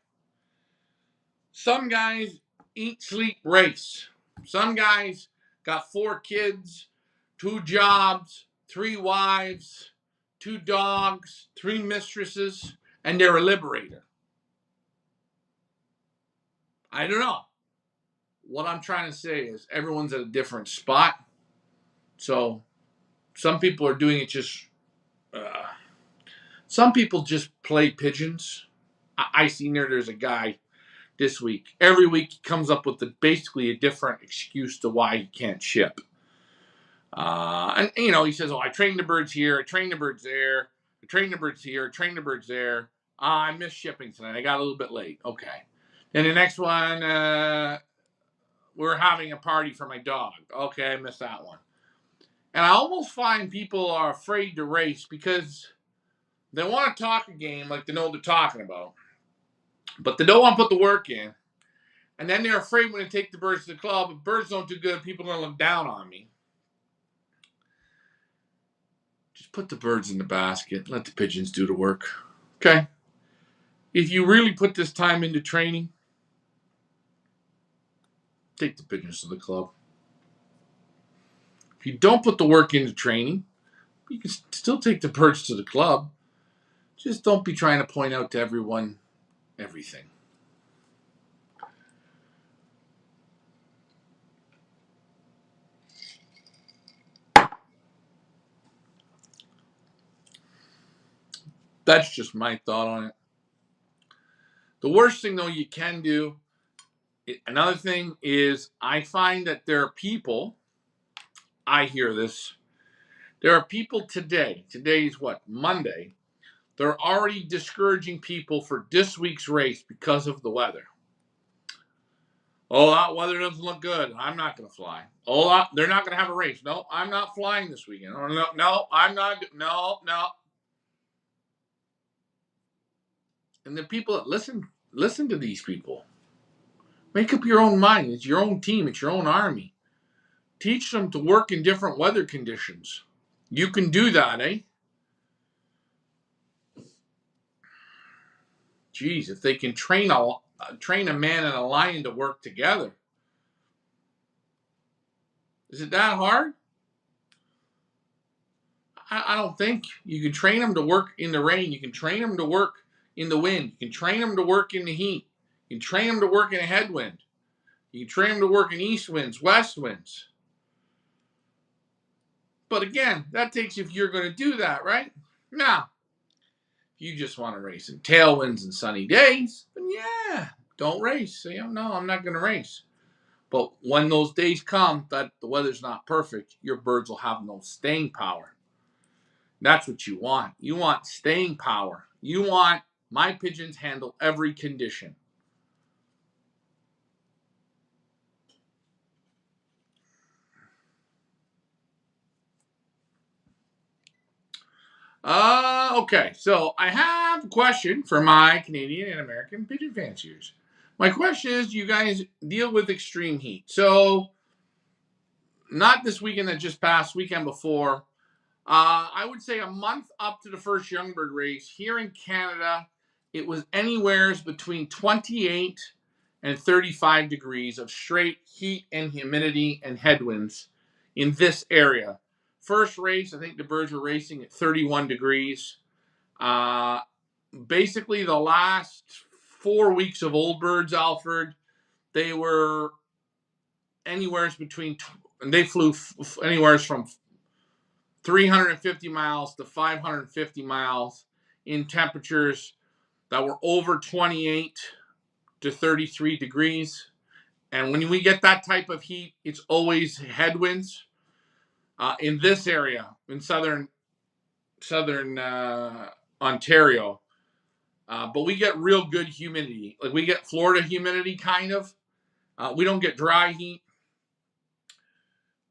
[SPEAKER 1] Some guys eat, sleep, race. Some guys got 4 kids, 2 jobs, 3 wives, 2 dogs, 3 mistresses, and they're a liberator. I don't know. What I'm trying to say is everyone's at a different spot. So some people are doing it just. Some people just play pigeons. I see there's a guy this week. Every week he comes up with basically a different excuse to why he can't ship. And he says, "Oh, I trained the birds here. I trained the birds there. I trained the birds here. I trained the birds there. I missed shipping tonight. I got a little bit late. Okay." And the next one, we're having a party for my dog. Okay, I missed that one. And I almost find people are afraid to race because they want to talk a game like they know what they're talking about, but they don't want to put the work in. And then they're afraid when they take the birds to the club, if birds don't do good, people are going to look down on me. Just put the birds in the basket. Let the pigeons do the work. Okay? If you really put this time into training, take the pigeons to the club. If you don't put the work into training, you can still take the birds to the club. Just don't be trying to point out to everyone everything. That's just my thought on it. The worst thing, though, you can do, another thing is I find that there are people, I hear this, there are people today's what, Monday, they're already discouraging people for this week's race because of the weather. Oh, that weather doesn't look good. I'm not going to fly. Oh, they're not going to have a race. No, I'm not flying this weekend. No, I'm not. No. And the people that listen to these people. Make up your own mind. It's your own team. It's your own army. Teach them to work in different weather conditions. You can do that, eh? Geez, if they can train a man and a lion to work together, is it that hard? I don't think. You can train them to work in the rain. You can train them to work in the wind. You can train them to work in the heat. You can train them to work in a headwind. You can train them to work in east winds, west winds. But again, that takes if you're going to do that, right? Now, if you just want to race in tailwinds and sunny days, then yeah, don't race. Say, oh, no, I'm not going to race. But when those days come that the weather's not perfect, your birds will have no staying power. That's what you want. You want staying power. You want my pigeons handle every condition. Okay, so I have a question for my Canadian and American pigeon fanciers. My question is, you guys deal with extreme heat. So, not this weekend that just passed, weekend before. I would say a month up to the first young bird race here in Canada, it was anywhere between 28 and 35 degrees of straight heat and humidity and headwinds in this area. First race, I think the birds were racing at 31 degrees. Basically, the last 4 weeks of old birds, Alfred, they were anywhere between, and they flew anywhere from 350 miles to 550 miles in temperatures that were over 28 to 33 degrees. And when we get that type of heat, it's always headwinds. In this area, in southern Ontario, but we get real good humidity. Like we get Florida humidity, kind of. We don't get dry heat.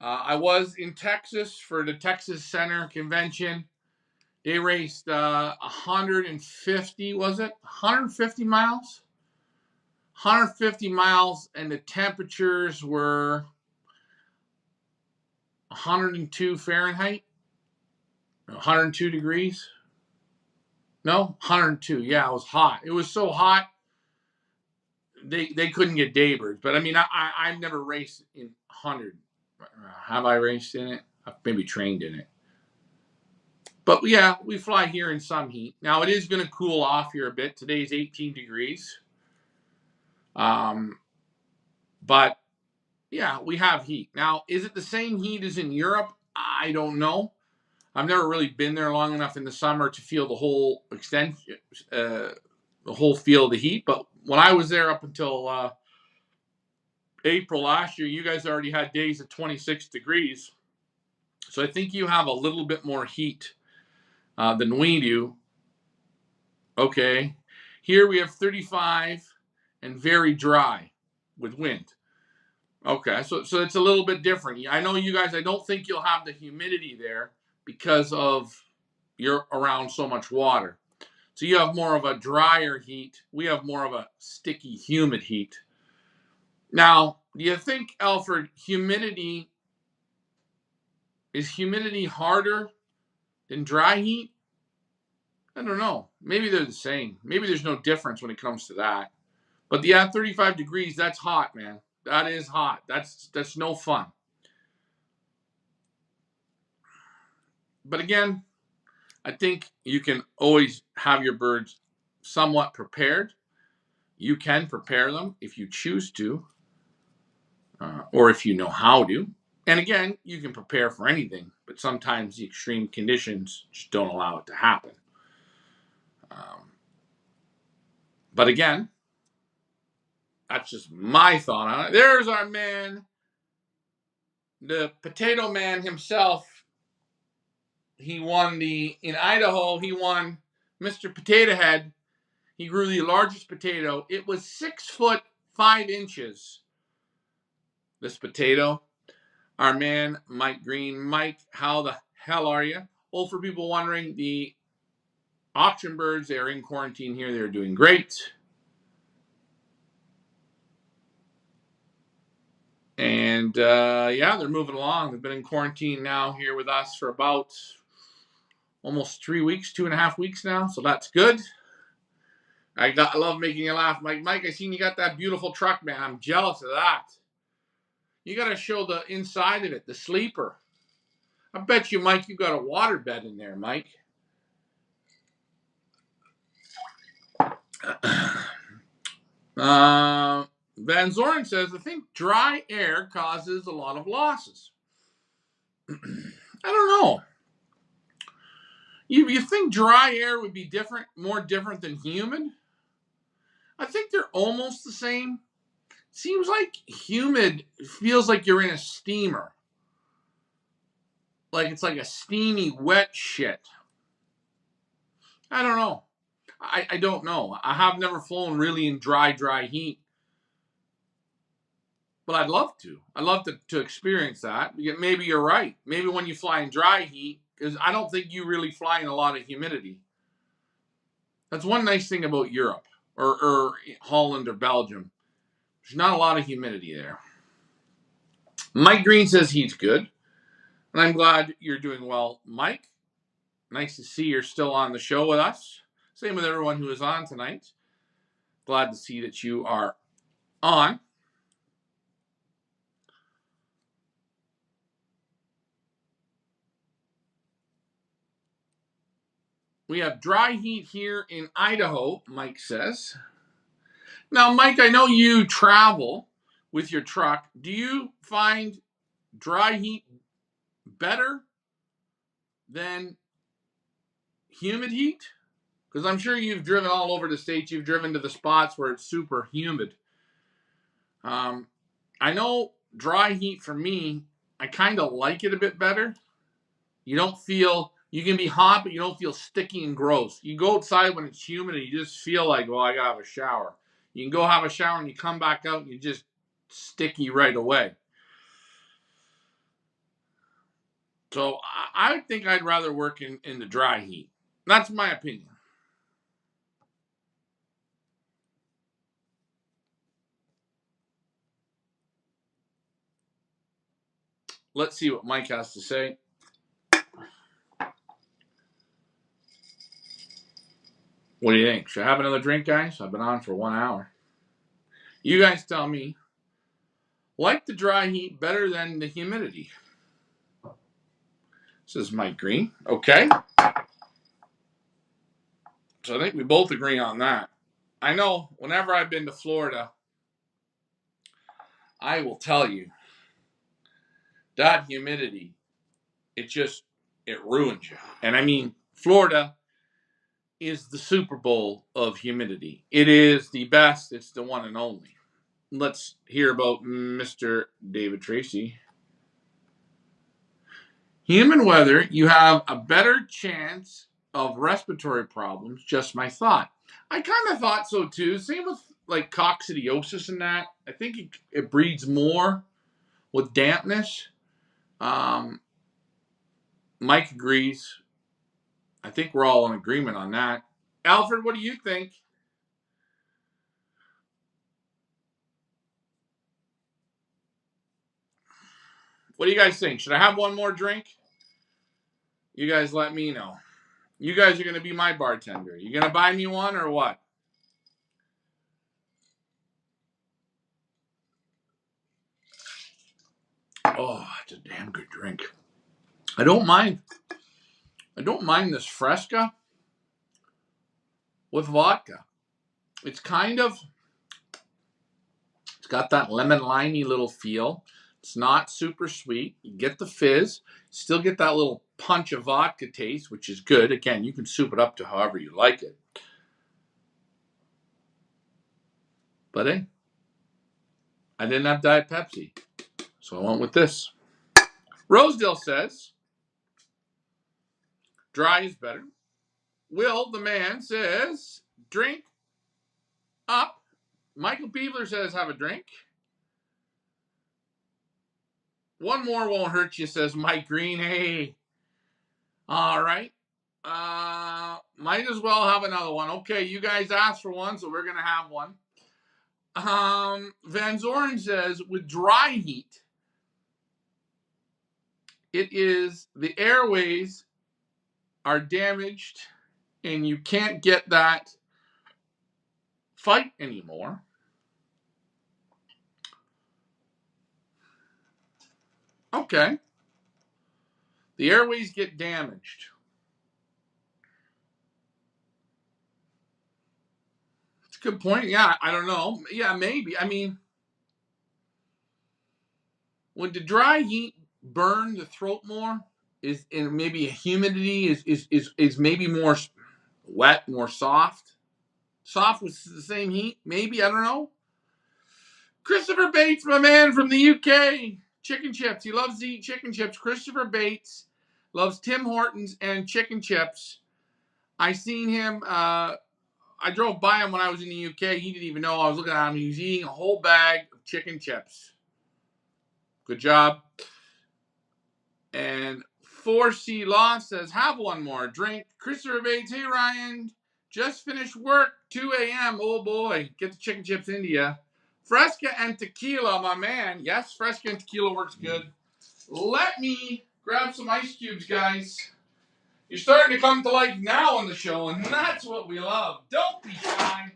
[SPEAKER 1] I was in Texas for the Texas Center Convention. They raced 150, was it? 150 miles? 150 miles, and the temperatures were 102 Fahrenheit, 102 degrees. No, 102. Yeah, it was hot. It was so hot, they couldn't get daybirds. But I mean, I've never raced in 100. Have I raced in it? I've maybe trained in it. But yeah, we fly here in some heat. Now it is going to cool off here a bit. Today's 18 degrees. But yeah, we have heat. Now, is it the same heat as in Europe? I don't know. I've never really been there long enough in the summer to feel the whole extent, the whole feel of the heat. But when I was there up until April last year, you guys already had days of 26 degrees. So I think you have a little bit more heat than we do. Okay. Here we have 35 and very dry with wind. Okay, so it's a little bit different. I know you guys, I don't think you'll have the humidity there because of you're around so much water. So you have more of a drier heat. We have more of a sticky, humid heat. Now, do you think, Alfred, is humidity harder than dry heat? I don't know. Maybe they're the same. Maybe there's no difference when it comes to that. But yeah, 35 degrees, that's hot, man. That is hot. That's no fun. But again, I think you can always have your birds somewhat prepared. You can prepare them if you choose to, or if you know how to. And again, you can prepare for anything, but sometimes the extreme conditions just don't allow it to happen. But again, that's just my thought on it. There's our man, the potato man himself. He won in Idaho, he won Mr. Potato Head. He grew the largest potato. It was 6 foot 5 inches. This potato. Our man, Mike Green. Mike, how the hell are you? Oh, for people wondering, the auction birds, they are in quarantine here. They're doing great. And yeah, they're moving along. They've been in quarantine now here with us for about almost 3 weeks, 2.5 weeks now. So that's good. I love making you laugh. Mike, I seen you got that beautiful truck, man. I'm jealous of that. You got to show the inside of it, the sleeper. I bet you, Mike, you got a water bed in there, Mike. Van Zoren says, I think dry air causes a lot of losses. I don't know. You think dry air would be different, more different than humid? I think they're almost the same. Seems like humid feels like you're in a steamer. Like it's like a steamy, wet shit. I don't know. I don't know. I have never flown really in dry heat, but I'd love to. I'd love to experience that. Maybe you're right. Maybe when you fly in dry heat, because I don't think you really fly in a lot of humidity. That's one nice thing about Europe or Holland or Belgium. There's not a lot of humidity there. Mike Green says he's good, and I'm glad you're doing well, Mike. Nice to see you're still on the show with us. Same with everyone who is on tonight. Glad to see that you are on. We have dry heat here in Idaho, Mike says. Now, Mike, I know you travel with your truck. Do you find dry heat better than humid heat? Because I'm sure you've driven all over the States. You've driven to the spots where it's super humid. I know dry heat for me, I kind of like it a bit better. You don't feel, you can be hot, but you don't feel sticky and gross. You go outside when it's humid and you just feel like, well, I gotta have a shower. You can go have a shower and you come back out and you're just sticky right away. So I think I'd rather work in the dry heat. That's my opinion. Let's see what Mike has to say. What do you think? Should I have another drink, guys? I've been on for 1 hour. You guys tell me. Like the dry heat better than the humidity? Says Mike Green. Okay. So I think we both agree on that. I know whenever I've been to Florida, I will tell you that humidity, it ruins you. And I mean, Florida is the Super Bowl of humidity. It is the best, it's the one and only. Let's hear about Mr. David Tracy. Humid weather, you have a better chance of respiratory problems. Just my thought. I kind of thought so too. Same with like coccidiosis and that. I think it breeds more with dampness. Um, Mike agrees. I think we're all in agreement on that. Alfred, what do you think? What do you guys think? Should I have one more drink? You guys let me know. You guys are going to be my bartender. You going to buy me one or what? Oh, it's a damn good drink. I don't mind. I don't mind this Fresca with vodka. It's it's got that lemon limey little feel. It's not super sweet. You get the fizz, still get that little punch of vodka taste, which is good. Again, you can soup it up to however you like it. But hey, I didn't have Diet Pepsi, so I went with this. Rosedale says, dry is better. Will, the man, says, drink up. Michael Peebler says, have a drink. One more won't hurt you, says Mike Green. Hey. All right. Might as well have another one. Okay, you guys asked for one, so we're going to have one. Van Zoren says, with dry heat, it is the airways are damaged and you can't get that fight anymore. Okay. The airways get damaged. It's a good point. Yeah, I don't know. Yeah, maybe. I mean, would the dry heat burn the throat more? is and maybe humidity is maybe more wet, more soft. Soft with the same heat, maybe, I don't know. Christopher Bates, my man from the UK. Chicken chips. He loves to eat chicken chips. Christopher Bates loves Tim Hortons and chicken chips. I seen him. I drove by him when I was in the UK. He didn't even know I was looking at him. He was eating a whole bag of chicken chips. Good job. And 4C Law says, have one more drink. Christopher Bates, hey Ryan, just finished work, 2 a.m. Oh boy, get the chicken chips into you. Fresca and tequila, my man. Yes, Fresca and tequila works good. Let me grab some ice cubes, guys. You're starting to come to life now on the show, and that's what we love. Don't be shy.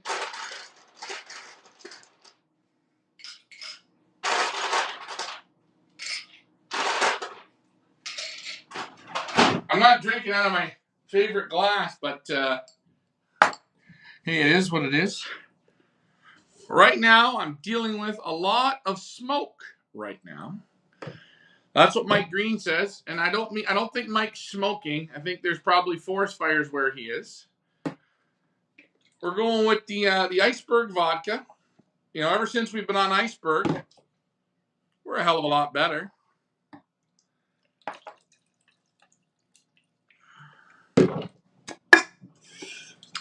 [SPEAKER 1] I'm not drinking out of my favorite glass, but hey, it is what it is. Right now, I'm dealing with a lot of smoke right now. That's what Mike Green says, and I don't think Mike's smoking. I think there's probably forest fires where he is. We're going with the iceberg vodka. You know, ever since we've been on iceberg, we're a hell of a lot better.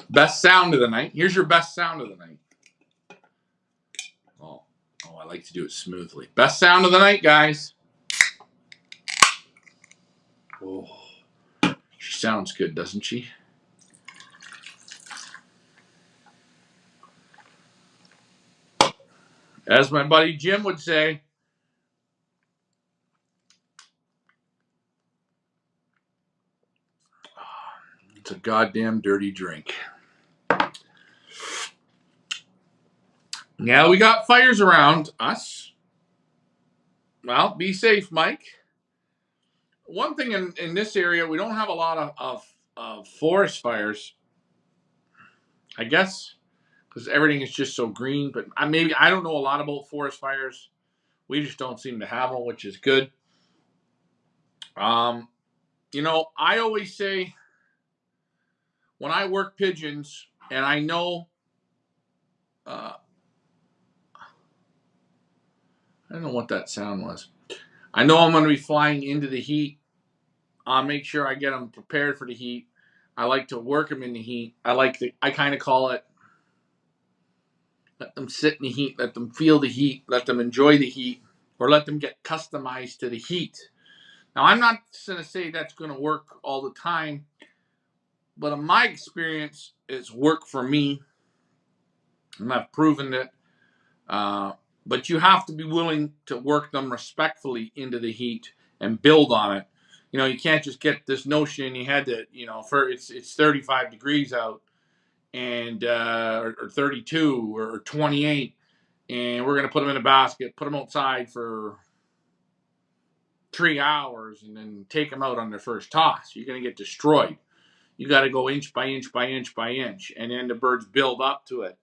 [SPEAKER 1] Best sound of the night. Here's your best sound of the night. Oh, I like to do it smoothly. Best sound of the night, guys. Oh, she sounds good, doesn't she? As my buddy Jim would say, it's a goddamn dirty drink. Now we got fires around us. Well, be safe, Mike. One thing in this area, we don't have a lot of forest fires. I guess because everything is just so green. But maybe I don't know a lot about forest fires. We just don't seem to have one, which is good. You know, I always say when I work pigeons, and I know, I don't know what that sound was. I know I'm going to be flying into the heat. I'll make sure I get them prepared for the heat. I like to work them in the heat. I kind of call it, let them sit in the heat, let them feel the heat, let them enjoy the heat, or let them get customized to the heat. Now, I'm not going to say that's going to work all the time, but in my experience, it's worked for me, and I've proven it. But you have to be willing to work them respectfully into the heat and build on it. You know, you can't just get this notion in your head that, you know, for it's 35 degrees out and or 32 or 28, and we're going to put them in a basket, put them outside for 3 hours, and then take them out on their first toss. You're going to get destroyed. You got to go inch by inch by inch by inch, and then the birds build up to it.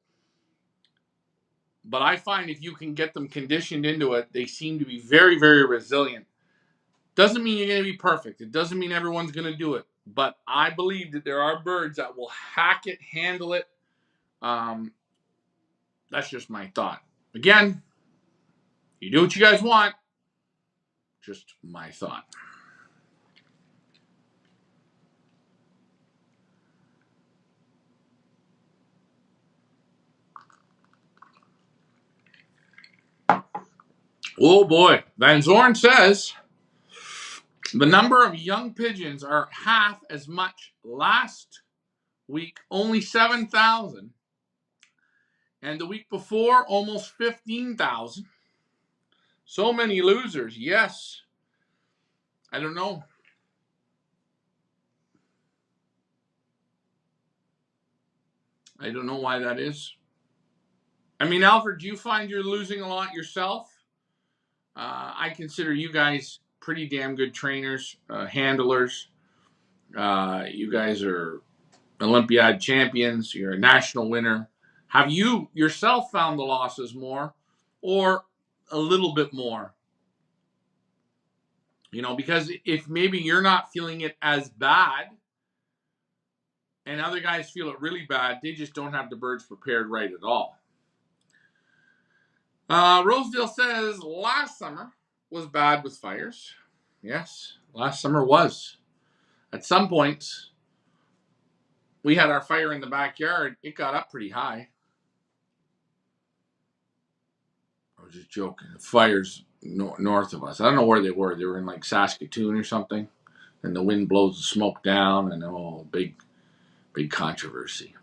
[SPEAKER 1] But I find if you can get them conditioned into it, they seem to be very, very resilient. Doesn't mean you're going to be perfect. It doesn't mean everyone's going to do it. But I believe that there are birds that will hack it, handle it. That's just my thought. Again, you do what you guys want. Just my thought. Oh boy. Van Zorn says the number of young pigeons are half as much last week, only 7,000. And the week before, almost 15,000. So many losers. Yes. I don't know. I don't know why that is. I mean, Alfred, do you find you're losing a lot yourself? I consider you guys pretty damn good trainers, handlers. You guys are Olympiad champions. You're a national winner. Have you yourself found the losses more or a little bit more? You know, because if maybe you're not feeling it as bad and other guys feel it really bad, they just don't have the birds prepared right at all. Rosedale says last summer was bad with fires. Yes, last summer was. At some points, we had our fire in the backyard. It got up pretty high. I was just joking. The fires north of us. I don't know where they were. They were in like Saskatoon or something. And the wind blows the smoke down, and big controversy.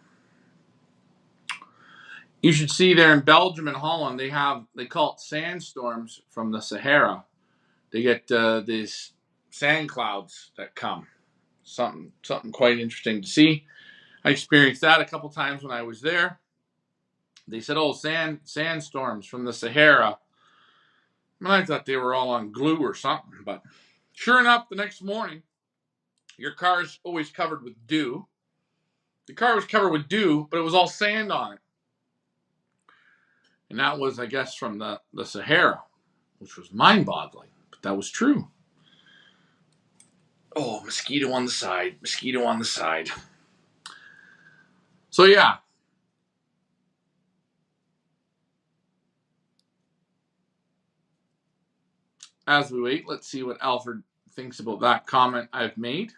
[SPEAKER 1] You should see there in Belgium and Holland, they call it sandstorms from the Sahara. They get these sand clouds that come. Something quite interesting to see. I experienced that a couple times when I was there. They said, "Oh, sandstorms from the Sahara." And I thought they were all on glue or something, but sure enough, the next morning, your car's always covered with dew. The car was covered with dew, but it was all sand on it. And that was, I guess, from the Sahara, which was mind-boggling, but that was true. Oh, mosquito on the side, mosquito on the side. So, yeah. As we wait, let's see what Alfred thinks about that comment I've made.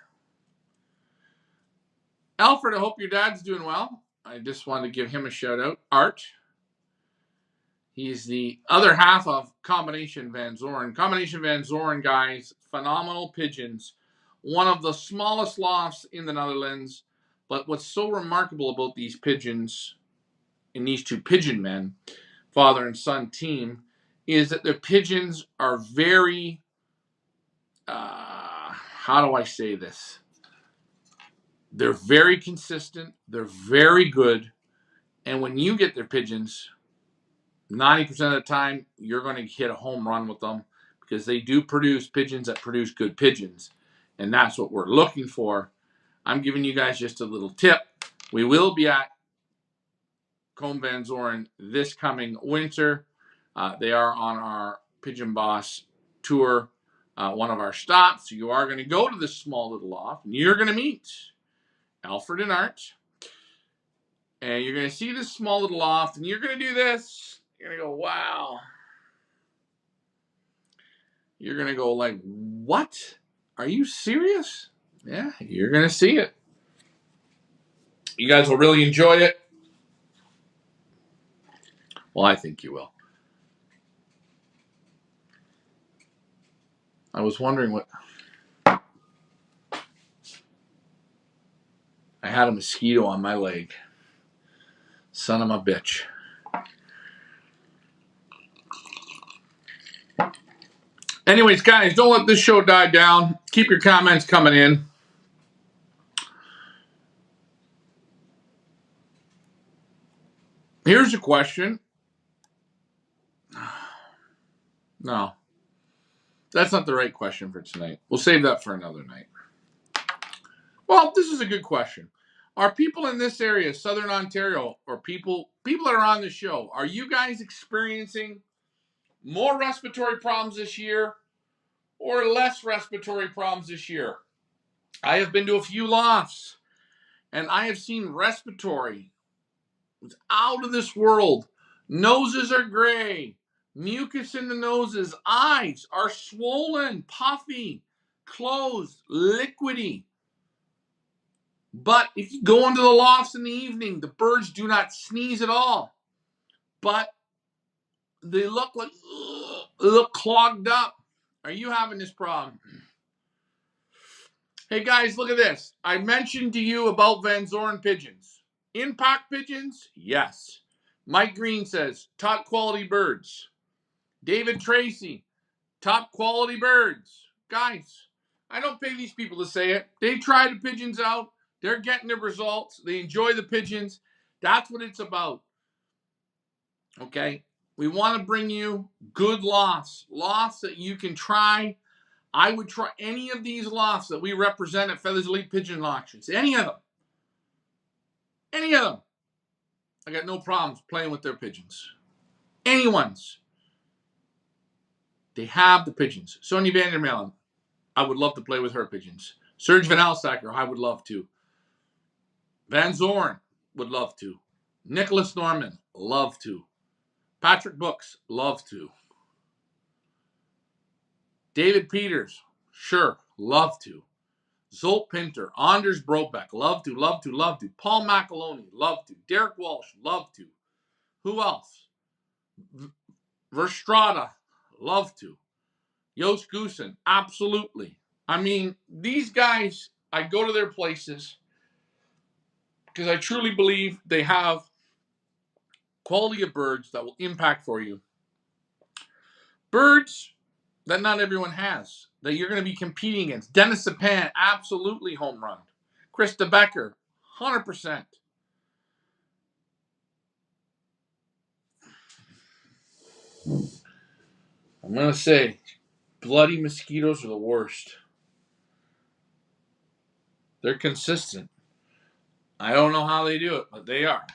[SPEAKER 1] Alfred, I hope your dad's doing well. I just wanted to give him a shout out. Art. He's the other half of Combination Van Zoren. Combination Van Zoren, guys, phenomenal pigeons. One of the smallest lofts in the Netherlands. But what's so remarkable about these pigeons and these two pigeon men, father and son team, is that their pigeons are very, how do I say this? They're very consistent. They're very good. And when you get their pigeons, 90% of the time, you're going to hit a home run with them because they do produce pigeons that produce good pigeons. And that's what we're looking for. I'm giving you guys just a little tip. We will be at Combe Van Zoren this coming winter. They are on our Pigeon Boss tour, one of our stops. So you are going to go to this small little loft, and you're going to meet Alfred and Art. And you're going to see this small little loft, and you're going to do this. You're going to go, wow. You're going to go like, what? Are you serious? Yeah, you're going to see it. You guys will really enjoy it. Well, I think you will. I was wondering what... I had a mosquito on my leg. Son of a bitch. Anyways, guys, don't let this show die down. Keep your comments coming in. Here's a question. No. That's not the right question for tonight. We'll save that for another night. Well, this is a good question. Are people in this area, Southern Ontario, or people that are on the show, are you guys experiencing more respiratory problems this year or less respiratory problems this year? I have been to a few lofts, and I have seen respiratory. It's out of this world. Noses are gray. Mucus in the noses. Eyes are swollen, puffy, closed, liquidy. But if you go into the lofts in the evening, the birds do not sneeze at all. But they look like, they look clogged up. Are you having this problem? Hey guys, look at this. I mentioned to you about Van Zoren pigeons. Impact pigeons? Yes. Mike Green says, top quality birds. David Tracy, top quality birds. Guys, I don't pay these people to say it. They try the pigeons out. They're getting the results. They enjoy the pigeons. That's what it's about. Okay? We want to bring you good lofts. Lofts that you can try. I would try any of these lofts that we represent at Feathers Elite Pigeon Auctions. Any of them. Any of them. I got no problems playing with their pigeons. Anyone's. They have the pigeons. Sonia Vandermelen, I would love to play with her pigeons. Serge Van Alsacker, I would love to. Van Zorn, would love to. Nicholas Norman, love to. Patrick Brooks, love to. David Peters, sure, love to. Zolt Pinter, Anders Brobeck, love to, love to, love to. Paul McAloney, love to. Derek Walsh, love to. Who else? Verstrada, love to. Joost Goosen, absolutely. I mean, these guys, I go to their places because I truly believe they have quality of birds that will impact for you. Birds that not everyone has, that you're going to be competing against. Dennis Sapan, absolutely home run. Krista Becker, 100%. I'm going to say, bloody mosquitoes are the worst. They're consistent. I don't know how they do it, but they are.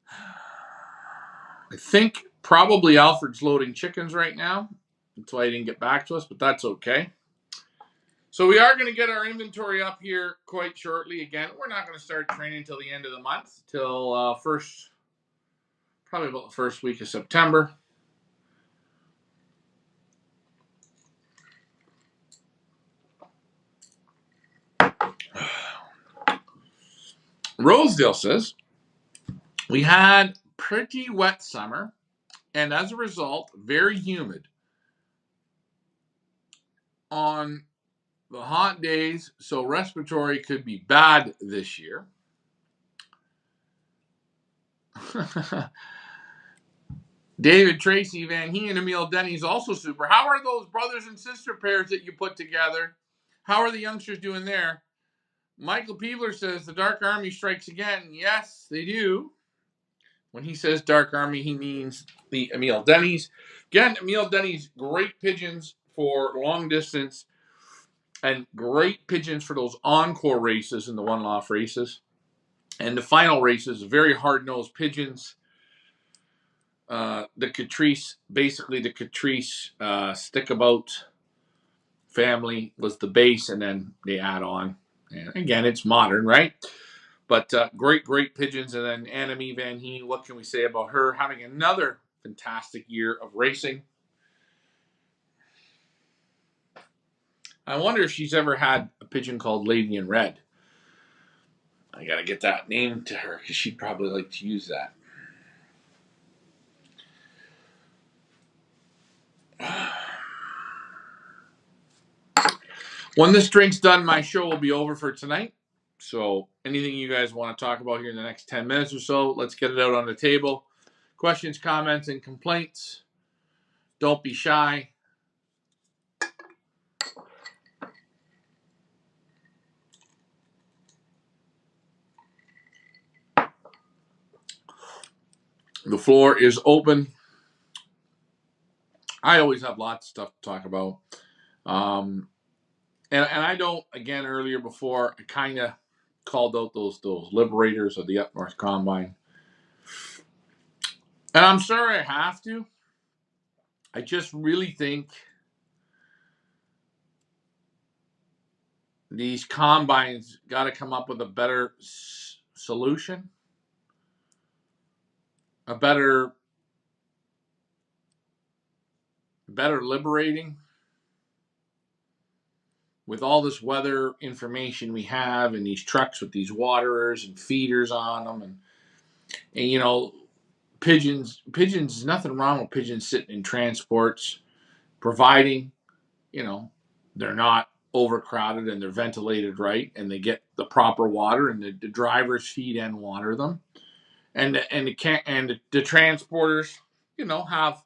[SPEAKER 1] I think probably Alfred's loading chickens right now. That's why he didn't get back to us, but that's okay. So we are going to get our inventory up here quite shortly. Again, we're not going to start training until the end of the month, till probably about the first week of September. Rosedale says, we had pretty wet summer, and as a result, very humid on the hot days, so respiratory could be bad this year. David Tracy, Van Heen, and Emil Denny's also super. How are those brothers and sister pairs that you put together? How are the youngsters doing there? Michael Peebler says the Dark Army strikes again. Yes, they do. When he says Dark Army, he means the Emil Denny's. Again, Emil Denny's, great pigeons for long distance and great pigeons for those encore races and the one-off races. And the final races, very hard-nosed pigeons. The Catrice, basically the Catrice stickabout family was the base, and then they add on. And again, it's modern, right? But great pigeons. And then Annemie Van Heen, what can we say about her? Having another fantastic year of racing. I wonder if she's ever had a pigeon called Lady in Red. I got to get that name to her because she'd probably like to use that. When this drink's done, my show will be over for tonight. So anything you guys want to talk about here in the next 10 minutes or so, let's get it out on the table. Questions, comments, and complaints. Don't be shy. The floor is open. I always have lots of stuff to talk about. And I don't, again, earlier before, I kind of called out those liberators of the Up North Combine. And I'm sorry I have to. I just really think these combines got to come up with a better solution, a better liberating. With all this weather information we have, and these trucks with these waterers and feeders on them, and you know, pigeons, there's nothing wrong with pigeons sitting in transports, providing, you know, they're not overcrowded and they're ventilated right, and they get the proper water, and the drivers feed and water them, and the transporters, you know, have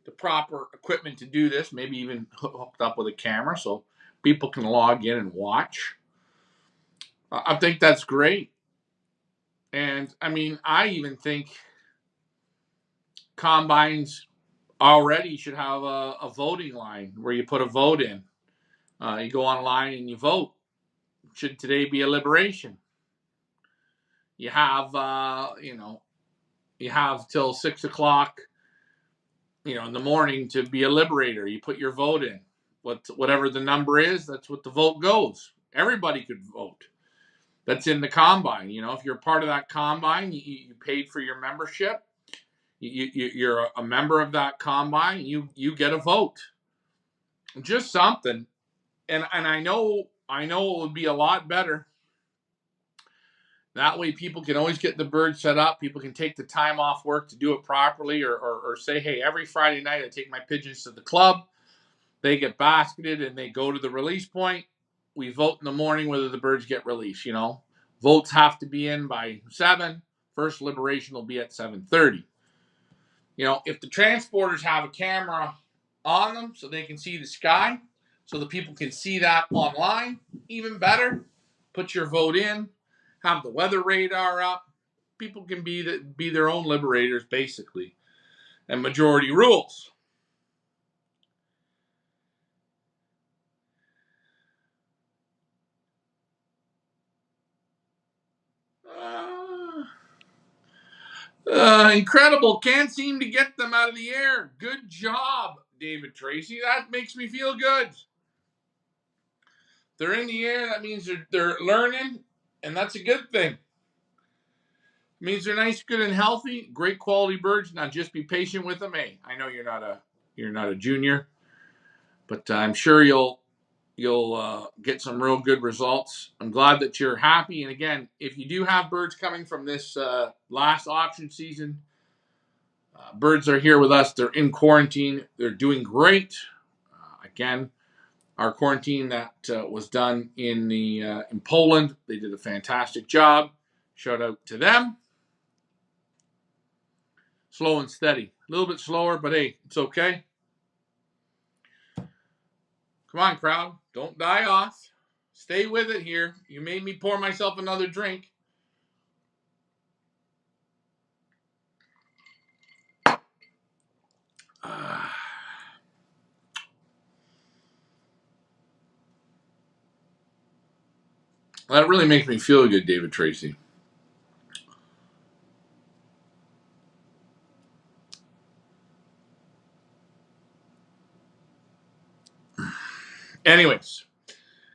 [SPEAKER 1] the proper equipment to do this, maybe even hooked up with a camera so people can log in and watch. I think that's great. And I mean, I even think combines already should have a voting line where you put a vote in. You go online and you vote. Should today be a liberation? You have, you have till 6 o'clock, in the morning to be a liberator. You put your vote in. whatever the number is, that's what the vote goes. Everybody could vote. That's in the combine. You know, if you're part of that combine, you paid for your membership. You're a member of that combine. You get a vote. Just something. And I know it would be a lot better. That way people can always get the bird set up. People can take the time off work to do it properly, or say, hey, every Friday night I take my pigeons to the club. They get basketed and they go to the release point. We vote in the morning whether the birds get released, you know. Votes have to be in by 7. First liberation will be at 7:30. You know, if the transporters have a camera on them so they can see the sky, so the people can see that online, even better. Put your vote in, have the weather radar up. People can be their own liberators, basically. And majority rules. Incredible. Can't seem to get them out of the air. Good job, David Tracy. That makes me feel good. They're in the air. That means they're learning, and that's a good thing. It means they're nice, good, and healthy. Great quality birds. Now just be patient with them. Hey, I know you're not a junior, but I'm sure you'll get some real good results. I'm glad that you're happy. And again, if you do have birds coming from this last auction season, birds are here with us. They're in quarantine. They're doing great. Again, our quarantine that was done in Poland, they did a fantastic job. Shout out to them. Slow and steady. A little bit slower, but hey, it's okay. Come on, crowd. Don't die off. Stay with it here. You made me pour myself another drink. That really makes me feel good, David Tracy. Anyways,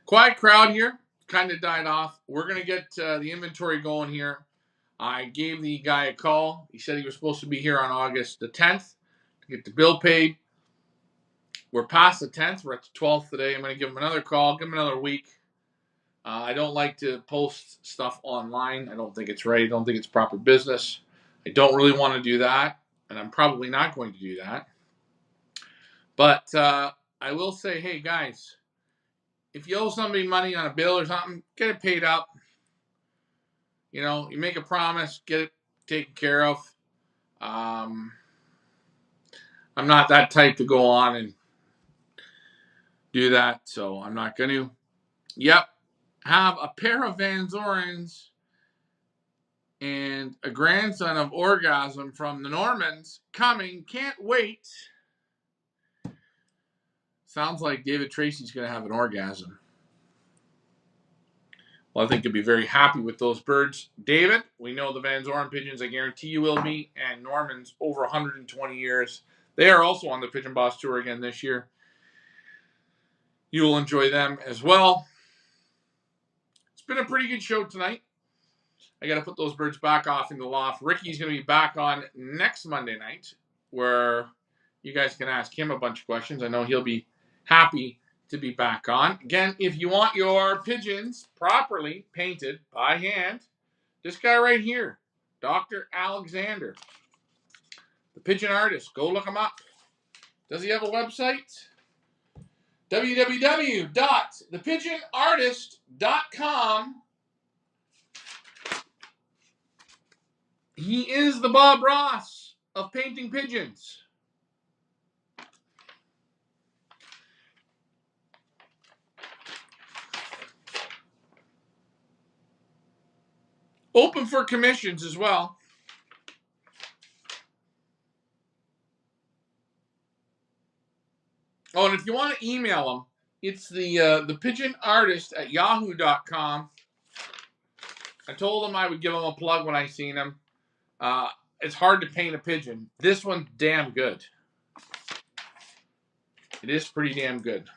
[SPEAKER 1] quiet crowd here. Kind of died off. We're going to get the inventory going here. I gave the guy a call. He said he was supposed to be here on August the 10th to get the bill paid. We're past the 10th. We're at the 12th today. I'm going to give him another call, give him another week. I don't like to post stuff online. I don't think it's right. I don't think it's proper business. I don't really want to do that, and I'm probably not going to do that. But I will say, hey, guys, if you owe somebody money on a bill or something, get it paid up. You know, you make a promise, get it taken care of. I'm not that type to go on and do that, so I'm not going to. Yep, have a pair of Van Zorens and a grandson of Orgasm from the Normans coming. Can't wait. Sounds like David Tracy's going to have an orgasm. Well, I think you'll be very happy with those birds. David, we know the Van Zoren pigeons, I guarantee you will be, and Normans over 120 years. They are also on the Pigeon Boss Tour again this year. You will enjoy them as well. It's been a pretty good show tonight. I got to put those birds back off in the loft. Ricky's going to be back on next Monday night, where you guys can ask him a bunch of questions. I know he'll be happy to be back on. Again, if you want your pigeons properly painted by hand, this guy right here, Dr. Alexander, the pigeon artist. Go look him up. Does he have a website? www.thepigeonartist.com. He is the Bob Ross of painting pigeons. Open for commissions as well. Oh, and if you want to email him, it's the pigeonartist@yahoo.com. I told him I would give him a plug when I seen him. It's hard to paint a pigeon. This one's damn good. It is pretty damn good.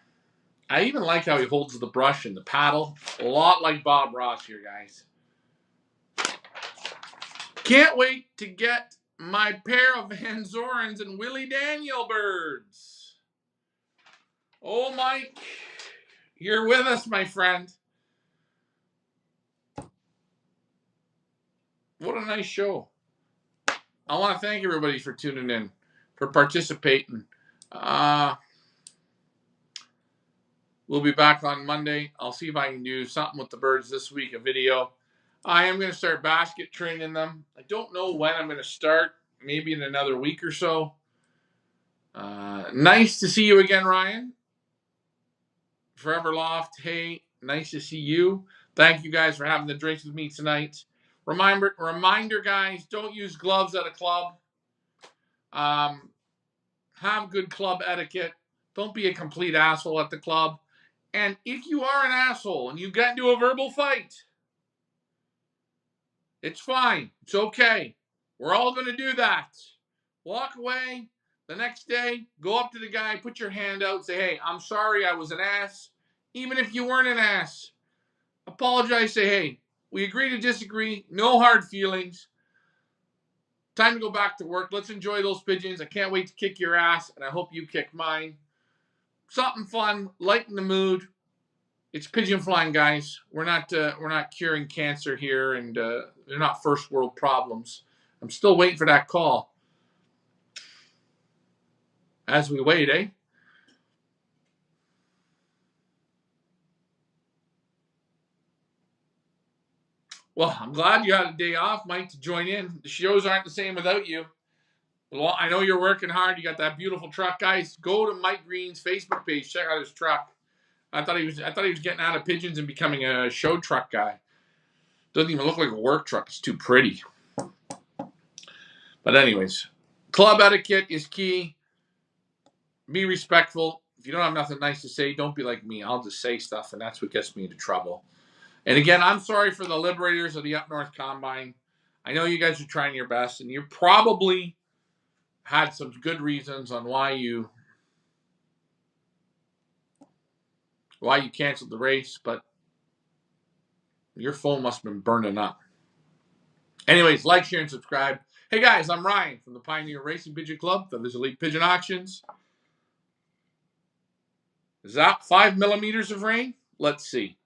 [SPEAKER 1] I even like how he holds the brush and the paddle. A lot like Bob Ross here, guys. Can't wait to get my pair of Van Zorens and Willie Daniel birds. Oh, Mike, you're with us, my friend. What a nice show. I want to thank everybody for tuning in, for participating. We'll be back on Monday. I'll see if I can do something with the birds this week, a video. I am going to start basket training them. I don't know when I'm going to start, maybe in another week or so. Nice to see you again, Ryan. Forever Loft, hey, nice to see you. Thank you guys for having the drinks with me tonight. Reminder, guys, don't use gloves at a club. Have good club etiquette. Don't be a complete asshole at the club. And if you are an asshole and you get into a verbal fight, it's fine. It's okay. We're all going to do that. Walk away. The next day, go up to the guy, put your hand out, say, hey, I'm sorry I was an ass. Even if you weren't an ass, apologize, say, hey, we agree to disagree. No hard feelings. Time to go back to work. Let's enjoy those pigeons. I can't wait to kick your ass, and I hope you kick mine. Something fun, lighten the mood. It's pigeon flying, guys. We're not curing cancer here, and they're not first world problems. I'm still waiting for that call. As we wait, eh? Well, I'm glad you had a day off, Mike, to join in. The shows aren't the same without you. Well, I know you're working hard. You got that beautiful truck, guys. Go to Mike Green's Facebook page. Check out his truck. I thought he was getting out of pigeons and becoming a show truck guy. Doesn't even look like a work truck. It's too pretty. But anyways, club etiquette is key. Be respectful. If you don't have nothing nice to say, don't be like me. I'll just say stuff, and that's what gets me into trouble. And again, I'm sorry for the liberators of the Up North Combine. I know you guys are trying your best, and you probably had some good reasons on why you canceled the race, but your phone must have been burning up. Anyways, like, share, and subscribe. Hey guys, I'm Ryan from the Pioneer Racing Pigeon Club, Feathers Elite Pigeon Auctions. Is that 5 millimeters of rain? Let's see.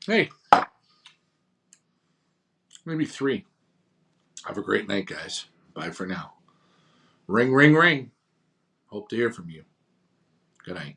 [SPEAKER 1] Hey, maybe 3. Have a great night, guys. Bye for now. Ring, ring, ring. Hope to hear from you. Good night.